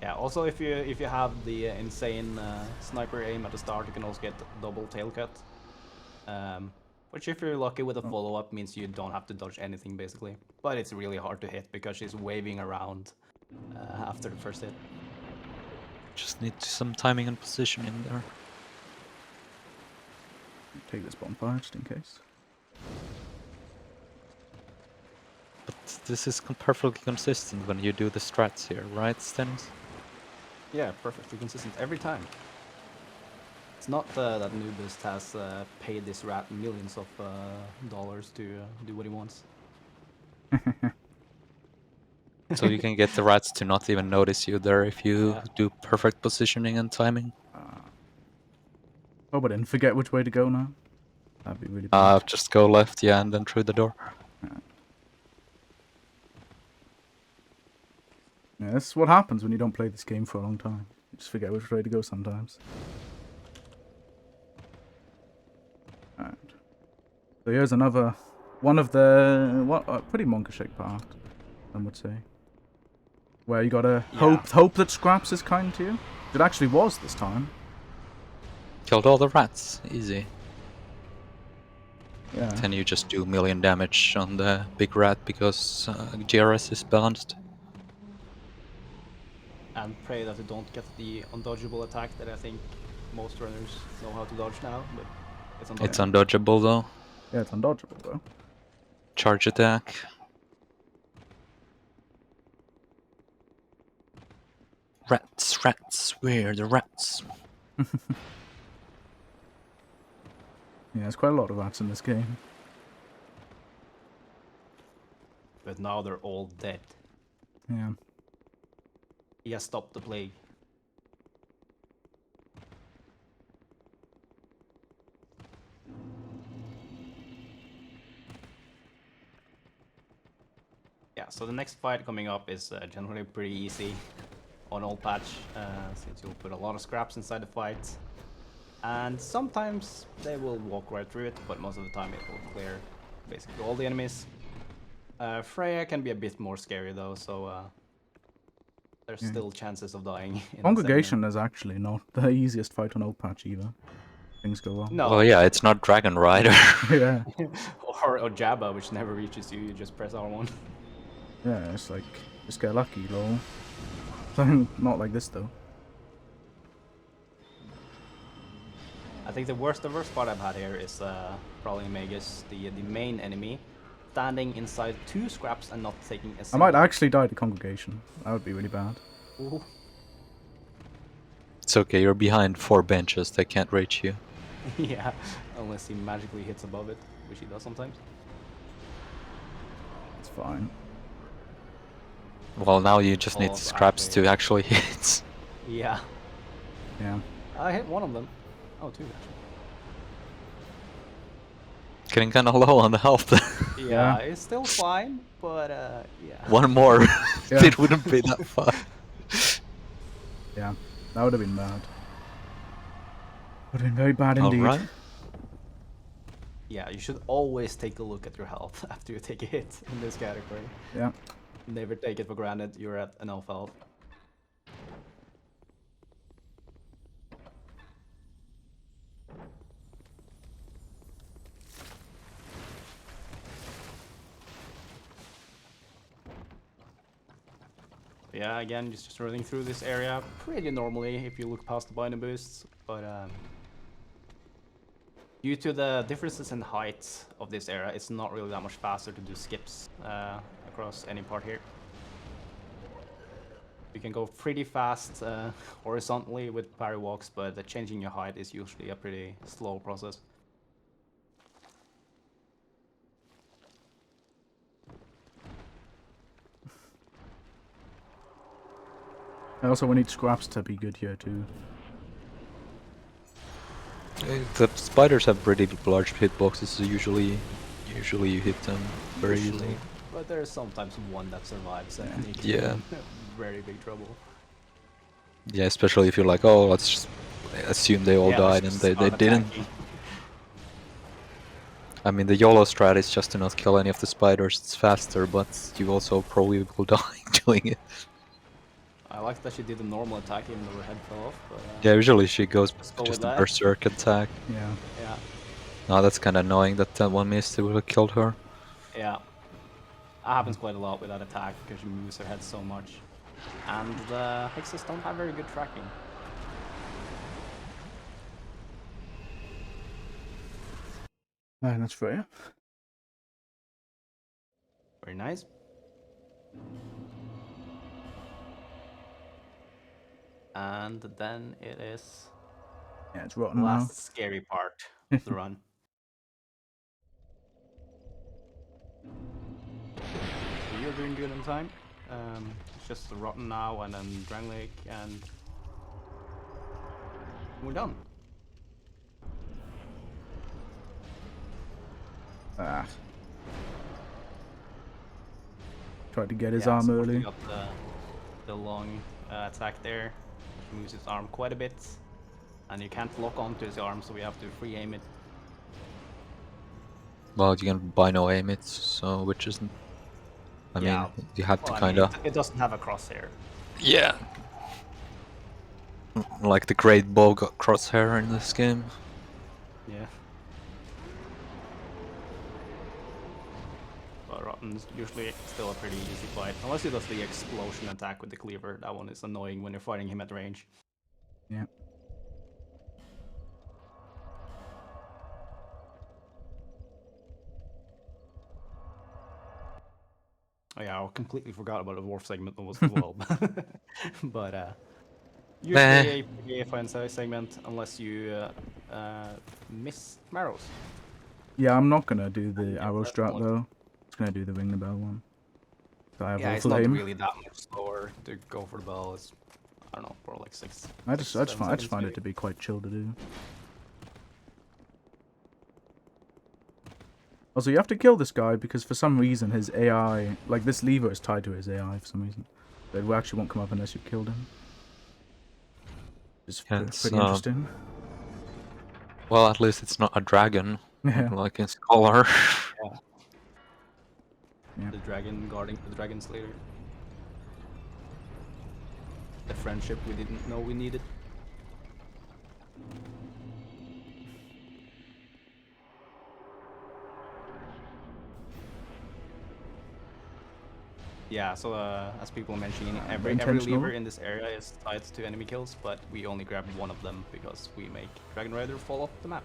Yeah. Also, if you have the insane sniper aim at the start, you can also get double tail cut. Which, if you're lucky with a follow-up, means you don't have to dodge anything basically. But it's really hard to hit because she's waving around after the first hit. Just need some timing and positioning there. Take this bonfire just in case. But this is perfectly consistent when you do the strats here, right, Stennis? Yeah, perfectly consistent every time. It's not that Nubist has paid this rat millions of dollars to do what he wants. So you can get the rats to not even notice you there if you Yeah. do perfect positioning and timing. Oh, but didn't forget which way to go now. That'd be really bad. Just go left, yeah, and then through the door. Yeah, this is what happens when you don't play this game for a long time. You just forget which way to go sometimes. Alright. So here's another one of the pretty monkish part, I would say. Where you gotta hope that Scraps is kind to you. It actually was this time. Killed all the rats, easy. Yeah. Then you just do million damage on the big rat because GRS is balanced. And pray that you don't get the undodgeable attack that I think most runners know how to dodge now, but it's undodgeable. It's undodgeable though. Yeah, it's undodgeable though. Charge attack. Rats, rats, where are the rats? Yeah, there's quite a lot of rats in this game. But now they're all dead. Yeah. He has stopped the plague. Yeah, so the next fight coming up is generally pretty easy. on old patch, since you'll put a lot of scraps inside the fight. And sometimes they will walk right through it, but most of the time it will clear basically all the enemies. Freya can be a bit more scary though, so there's still chances of dying. In Congregation is actually not the easiest fight on old patch either. Things go wrong. No. Well, yeah, it's not Dragon Rider. Yeah. or Jabba, which never reaches you, you just press R1. Yeah, it's like, just get lucky, lol. Not like this though. I think the worst part I've had here is probably Magus, the main enemy, standing inside 2 scraps and not taking a I single. might actually die to Congregation. That would be really bad. Ooh. It's okay, you're behind 4 benches, they can't reach you. Yeah, unless he magically hits above it, which he does sometimes. It's fine. Well, now you just need Oh, scraps to actually hit. Yeah, Yeah. I hit one of them. Oh, 2 actually. Getting kinda low on the health. Yeah, it's still fine, but yeah. One more, Yeah. it wouldn't be that far. Yeah. That would have been bad. Would have been very bad indeed. Alright. Yeah, you should always take a look at your health after you take a hit in this category. Yeah. Never take it for granted you're at enough health. Yeah, again, just running through this area pretty normally if you look past the binding boosts, but due to the differences in height of this area, it's not really that much faster to do skips across any part here. You can go pretty fast horizontally with parry walks, but changing your height is usually a pretty slow process. Also, we need scraps to be good here too. The spiders have pretty large hitboxes, so usually you hit them very easily. But there's sometimes one that survives and you can Yeah. be in very big trouble. Yeah, especially if you're like, oh, let's just assume they all Yeah, let's died and just they start didn't. attacking. I mean, the YOLO strat is just to not kill any of the spiders, it's faster, but you also probably will die doing it. I like that she did a normal attack even though her head fell off. But, Yeah, usually she goes Let's go just with a that. berserk attack. Yeah. yeah, No, that's kinda annoying that that one missed, it would have killed her. yeah. That happens quite a lot with that attack because she moves her head so much. And the hexes don't have very good tracking. And that's Freya. Very nice. And then it is Yeah, it's the rotten now. last scary part of the run. So you're doing good on time. It's just rotten now and then Dragon Lake and we're done. Ah. Tried to get his Yeah, arm so early. Got the long attack there. He moves his arm quite a bit. And you can't lock onto his arm, so we have to free aim it. Well, you can bino aim it, so which isn't. I Yeah, mean, you have to Well, I mean, kinda. it doesn't have a crosshair. Yeah. Like the great bow got crosshair in this game. Yeah. But Rotten's usually still a pretty easy fight. Unless he does the explosion attack with the cleaver. That one is annoying when you're fighting him at range. Yeah. Oh yeah, I completely forgot about the Dwarf segment as well. But usually a pretty fun segment unless you miss Marrows. Yeah, I'm not gonna do the Yeah, arrow that's strat one. though. Just gonna do the ring the bell one. So I have Yeah, it's rifle not aim. really that much slower to go for the bell. It's, I don't know, for like 6. I just 7 find seconds it maybe. to be quite chill to do. Also, you have to kill this guy because for some reason his AI, like this lever is tied to his AI for some reason. They actually won't come up unless you've killed him. It's Yeah, pretty interesting. Well, at least it's not a dragon, Yeah. like in Scholar. Yeah. The dragon guarding the dragon slayer. The friendship we didn't know we needed. Yeah, so as people are mentioning, every intentional. lever in this area is tied to enemy kills, but we only grab one of them because we make Dragon Rider fall off the map.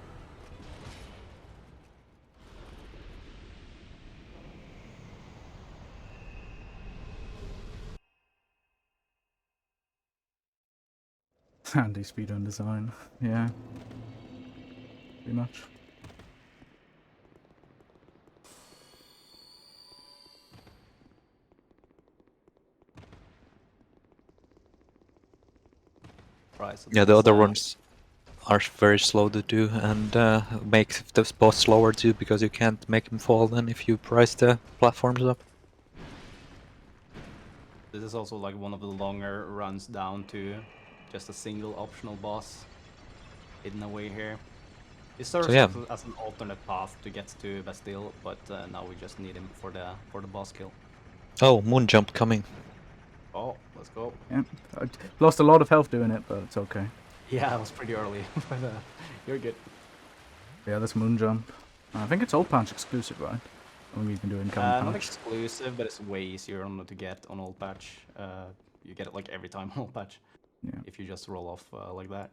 Handy speedrun design. Yeah. Pretty much. Right, so Yeah, the other ones are very slow to do and make the boss slower too, because you can't make him fall then if you price the platforms up. This is also like one of the longer runs down to just a single optional boss hidden away here. It serves yeah. as an alternate path to get to Bastille, but now we just need him for the boss kill. Oh, moon jump coming. Oh, let's go. Yeah. I lost a lot of health doing it, but it's okay. Yeah, it was pretty early, but you're good. Yeah, this moon jump. I think it's old patch exclusive, right? I mean, you can do it in current Not patch. exclusive, but it's way easier to get on old patch. You get it like every time on old patch. Yeah. If you just roll off like that.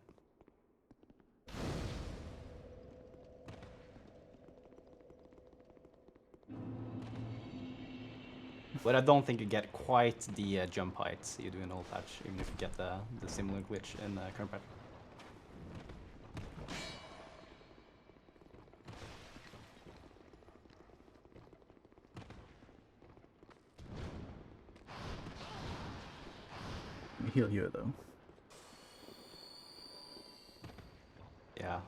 But I don't think you get quite the jump heights you do in old patch, even if you get the similar glitch in current patch. Let me heal you though. Yeah,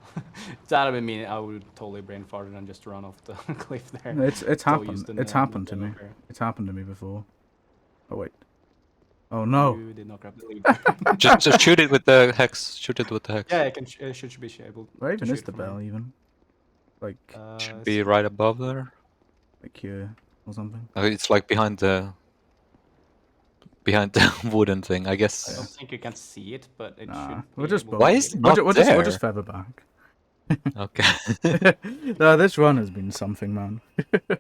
if that had been me, I would totally brain farted and just run off the cliff there. It's all happened. used in It's the happened to me. developer. It's happened to me before. Oh wait. Oh no. You did not grab the lead. just shoot it with the hex. Shoot it with the hex. Yeah, I can should be able. Where to even shoot is it the from here. bell even? Like Should be right above there. here or something. It's like behind the wooden thing, I guess. I don't think you can see it, but it Nah, should. we'll be just able Why to is hit it it. not we'll there? just feather back. Okay. No, this run has been something, man. I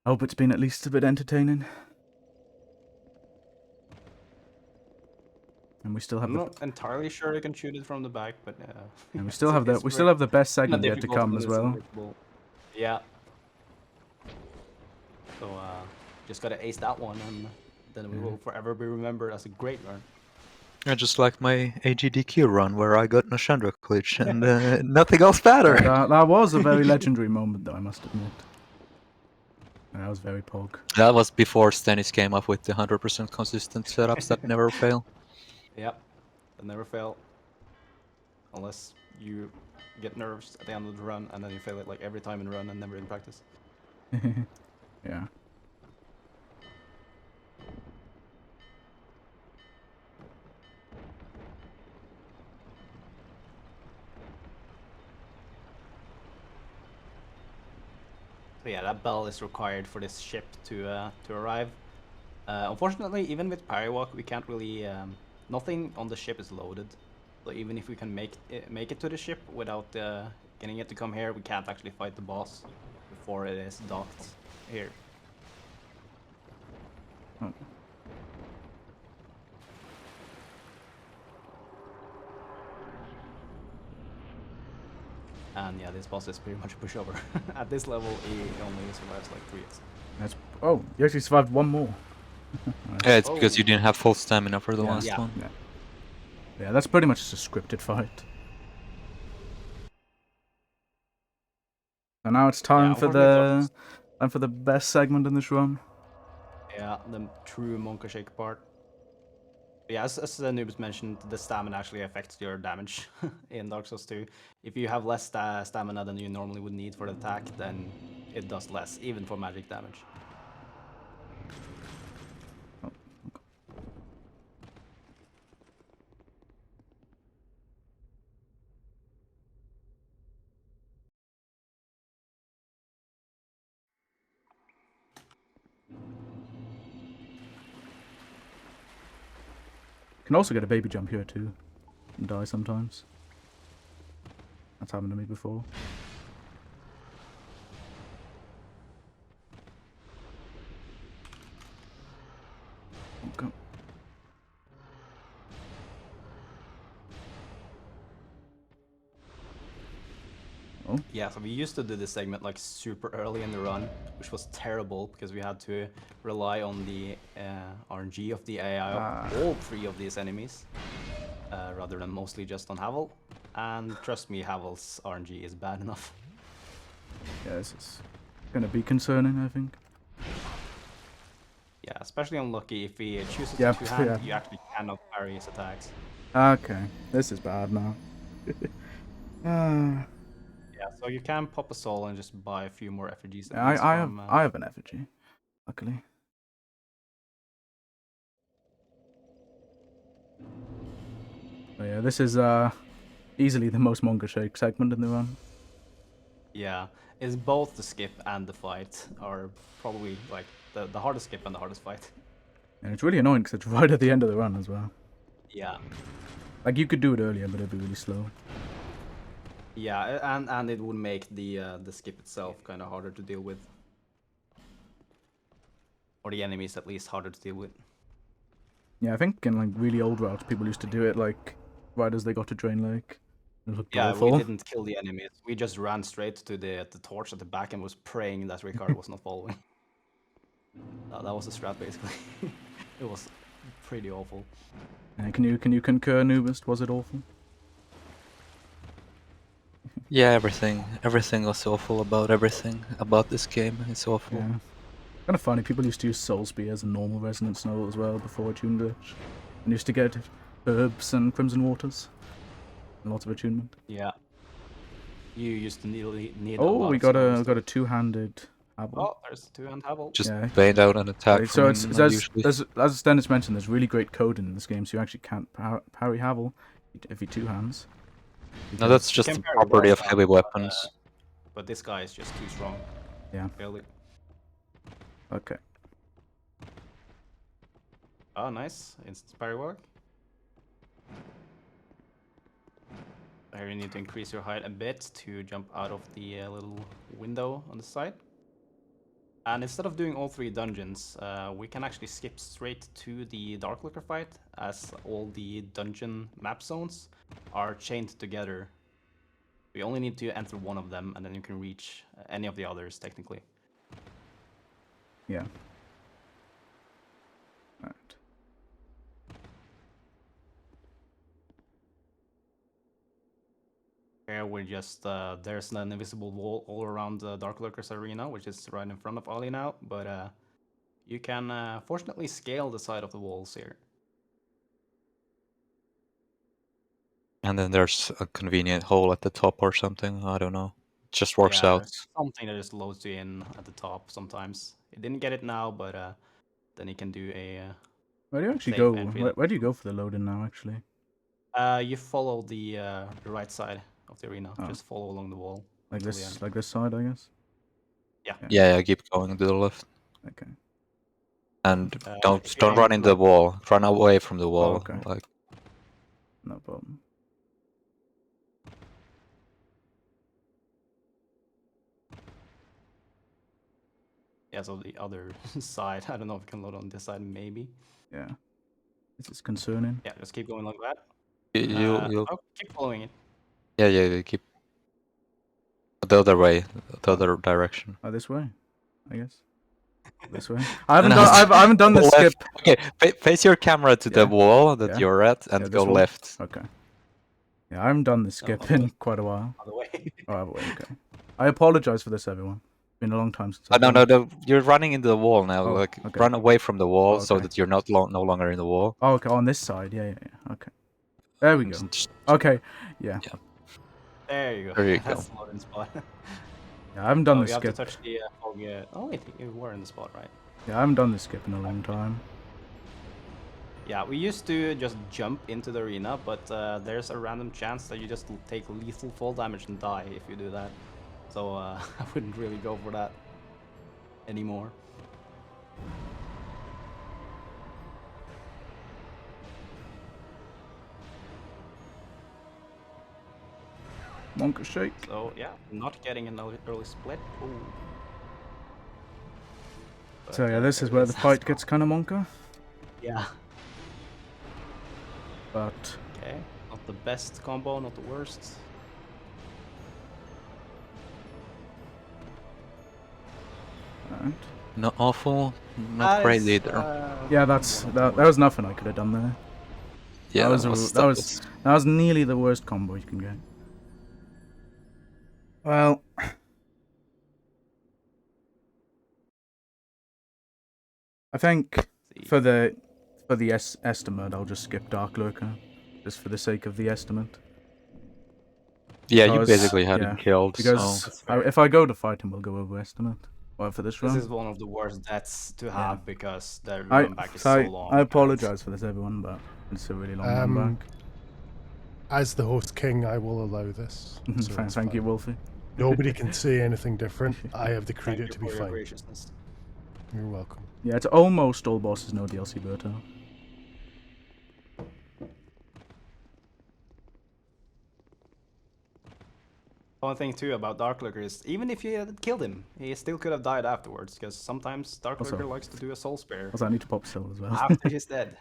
hope it's been at least a bit entertaining. And we still have I'm the not entirely sure you can shoot it from the back, but and we still have the best segment yet to come as well. Yeah. So just gotta ace that one, and then we will forever be remembered as a great run. Yeah, just like my AGDQ run where I got Nashandra glitch and nothing else mattered. That was a very legendary moment, though, I must admit. That was very pog. That was before Stennis came up with the 100% consistent setups that never fail. Yep, that never fail. Unless you get nerves at the end of the run, and then you fail it like every time in run and never in practice. Yeah. So yeah, that bell is required for this ship to arrive. Unfortunately, even with Parrywalk, we can't really. Nothing on the ship is loaded, so even if we can make it to the ship without getting it to come here, we can't actually fight the boss before it is docked here. Oh. And yeah, this boss is pretty much a pushover. At this level, he only survives like 3 hits. That's you actually survived one more. Yeah, it's because you didn't have full stamina for the last Yeah. one. Yeah, that's pretty much just a scripted fight. And now it's time for the best segment in this run. Yeah, the true Monka Shake part. Yeah, as Noobs mentioned, the stamina actually affects your damage in Dark Souls 2. If you have less stamina than you normally would need for the attack, then it does less, even for magic damage. can also get a baby jump here too, and die sometimes. That's happened to me before. Okay. Yeah, so we used to do this segment like super early in the run, which was terrible because we had to rely on the RNG of the AI of all 3 of these enemies, rather than mostly just on Havel. And trust me, Havel's RNG is bad enough. Yeah, this is gonna be concerning, I think. Yeah, especially unlucky if he chooses Yeah, to two-hand, yeah. you actually cannot parry his attacks. Okay, this is bad now. Yeah, so you can pop a soul and just buy a few more effigies. I have an effigy, luckily. But yeah, this is easily the most manga shake segment in the run. Yeah, it's both the skip and the fight are probably like the hardest skip and the hardest fight. And it's really annoying because it's right at the end of the run as well. Yeah. Like, you could do it earlier, but it'd be really slow. Yeah, and it would make the skip itself kind of harder to deal with. Or the enemies at least harder to deal with. Yeah, I think in like really old routes, people used to do it like right as they got to Drain Lake. It looked awful. We didn't kill the enemies. We just ran straight to the torch at the back and was praying that Ricard was not following. That was the strat basically. It was pretty awful. Can you concur, Nubist? Was it awful? Yeah, everything was awful about everything about this game. It's awful. Yeah. Kind of funny. People used to use Soul Spear as a normal resonance node as well before attuned glitch, and used to get herbs and crimson waters, and lots of attunement. Yeah. You used to need. Oh, a lot we of got snow a two-handed Havel. Oh, there's a 2-hand Havel. Just Yeah. bait out an attack So from it's him, there's, usually. as Dennis mentioned, there's really great code in this game, so you actually can't parry Havel if he two hands. No, that's just can the parry property both of heavy hands, weapons. But this guy is just too strong. Yeah. Really. Okay. Oh, nice. Instant parry work. Here you need to increase your height a bit to jump out of the little window on the side. And instead of doing all 3 dungeons, we can actually skip straight to the Darklooker fight, as all the dungeon map zones are chained together. We only need to enter one of them, and then you can reach any of the others, technically. Yeah. Right. Here we just, there's an invisible wall all around the Darklurker's arena, which is right in front of Ali now, but you can fortunately scale the side of the walls here. And then there's a convenient hole at the top or something. I don't know. It just works out. There's something that just loads you in at the top sometimes. You didn't get it now, but then you can do a... Where do you actually safe go? entry. Where do you go for the load-in now, actually? You follow the right side of the arena. Oh. Just follow along the wall. Like until the this, end. like this side, I guess. Yeah. Yeah, keep going to the left. Okay. And if you don't aim run into the like- wall. Run away from the wall. okay. Like, No problem. Yeah, so the other side. I don't know if you can load on this side, maybe. Yeah. This is concerning. Yeah, just keep going like that. you Keep following it. yeah, keep the other way, the other direction. Oh, this way, I guess. This way. I haven't done the skip. Okay, face your camera to the Yeah. wall that Yeah. you're at, and Yeah, go this one? left. Okay. Yeah, I haven't done the skip Oh, in quite a while. By the way. Oh, okay. I apologize for this, everyone. Been a long time since. I've No, done it. no, you're running into the wall now. Oh, Like, okay. run away from the wall so Okay. that you're no longer in the wall. Oh, okay, on this side. Yeah. Okay. There we go. Just- Okay. Yeah. There you go. There you go. That's the loading spot. Yeah, I haven't done Oh, the you have to skip. touch the fog. Oh, wait, you were in the spot, right? Yeah, I haven't done the skip in a long time. Yeah, we used to just jump into the arena, but there's a random chance that you just take lethal fall damage and die if you do that. So I wouldn't really go for that anymore. Monka shake. So yeah, not getting an early split. Ooh. So But, yeah, this there is it where the fight gets kind of Monka. Yeah. But Okay. Not the best combo, not the worst. alright. Not awful, not great either. Yeah, that was nothing I could have done there. Yeah, That was nearly the worst combo you can get. Well, I think for the estimate, I'll just skip Dark Lurker, just for the sake of the estimate. yeah, you Because- basically had yeah, him killed. Because So if I go to fight him, we'll go over estimate. Well, for this run. This is one of the worst deaths to have because the I run back is so long. I and- apologize for this, everyone, but it's a really long run back. As the host king, I will allow this. So it's Thank you, fine. Wolfie. Nobody can say anything different. I have the Thank credit you to be for your fine. graciousness. You're welcome. Yeah, it's almost all bosses, no DLC Berto. One thing too about Dark Lurker is even if you had killed him, he still could have died afterwards because sometimes Dark Also- Lurker likes to do a soul spare Also, I need to pop Syl as well. after he's dead.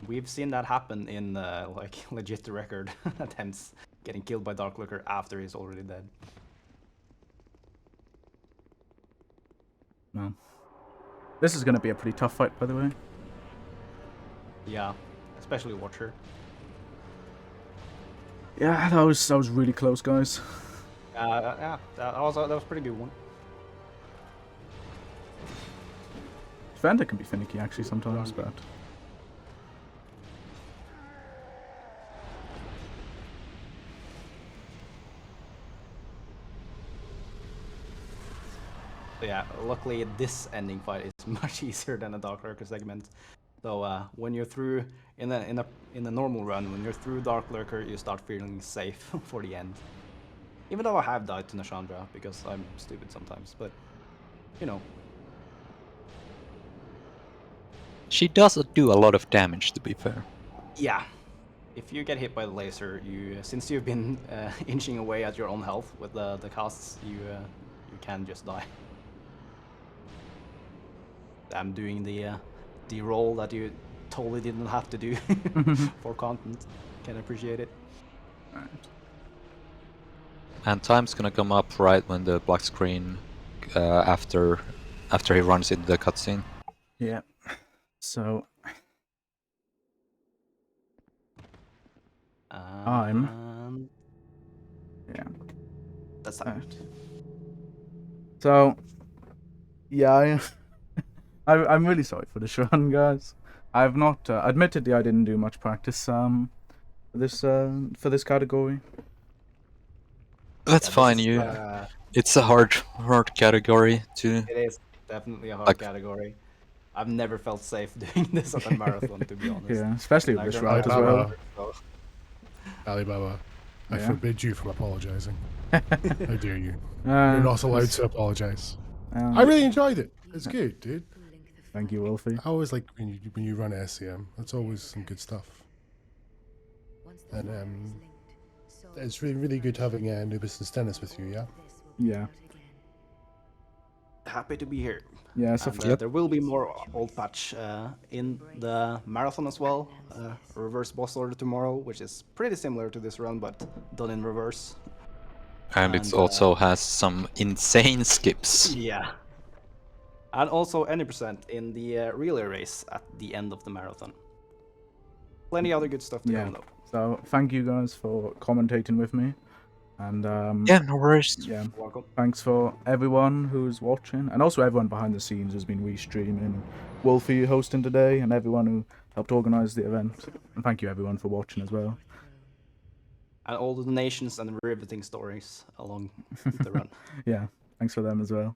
We've seen that happen in like legit record attempts, getting killed by Dark Lurker after he's already dead. No. This is going to be a pretty tough fight, by the way. Yeah, especially Watcher. Yeah, that was really close, guys. Yeah, that was a pretty good one. Defender can be finicky actually sometimes, but So yeah, luckily this ending fight is much easier than a Dark Lurker segment. So when you're through in a normal run, when you're through Dark Lurker, you start feeling safe for the end. Even though I have died to Nashandra because I'm stupid sometimes, but you know. she does do a lot of damage, to be fair. Yeah. If you get hit by the laser, since you've been inching away at your own health with the casts, you can just die. I'm doing the role that you totally didn't have to do for content. Can appreciate it. alright. And time's gonna come up right when the black screen after he runs into the cutscene. Yeah. So yeah. That's Alright. right. So yeah, I'm really sorry for this run, guys. I've not admittedly I didn't do much practice for this category. That's Yeah, fine. this is, You, it's a hard category to. It is definitely a hard Like- category. I've never felt safe doing this at a marathon, to be honest. Yeah, especially with I've this done route as that well. before, so- Alibaba, I Yeah. forbid you from apologising. How dare you? You're not allowed to apologise. I really enjoyed it. It's good, dude. Thank you, Wolfie. I always like when you run SCM. That's always some good stuff. And it's really good having Nubis and Stennis with you. Yeah. Yeah. Happy to be here. Yeah. So And, there will be more old patch in the marathon as well. Reverse boss order tomorrow, which is pretty similar to this run, but done in reverse. And it also has some insane skips. Yeah. And also any percent in the relay race at the end of the marathon. Plenty other good stuff to yeah. come though. So thank you guys for commentating with me, and Yeah, no worries. yeah. Welcome. Thanks for everyone who's watching, and also everyone behind the scenes who's been restreaming, Wolfie hosting today, and everyone who helped organise the event. And thank you everyone for watching as well. And all the donations and riveting stories along the run. Yeah, thanks for them as well.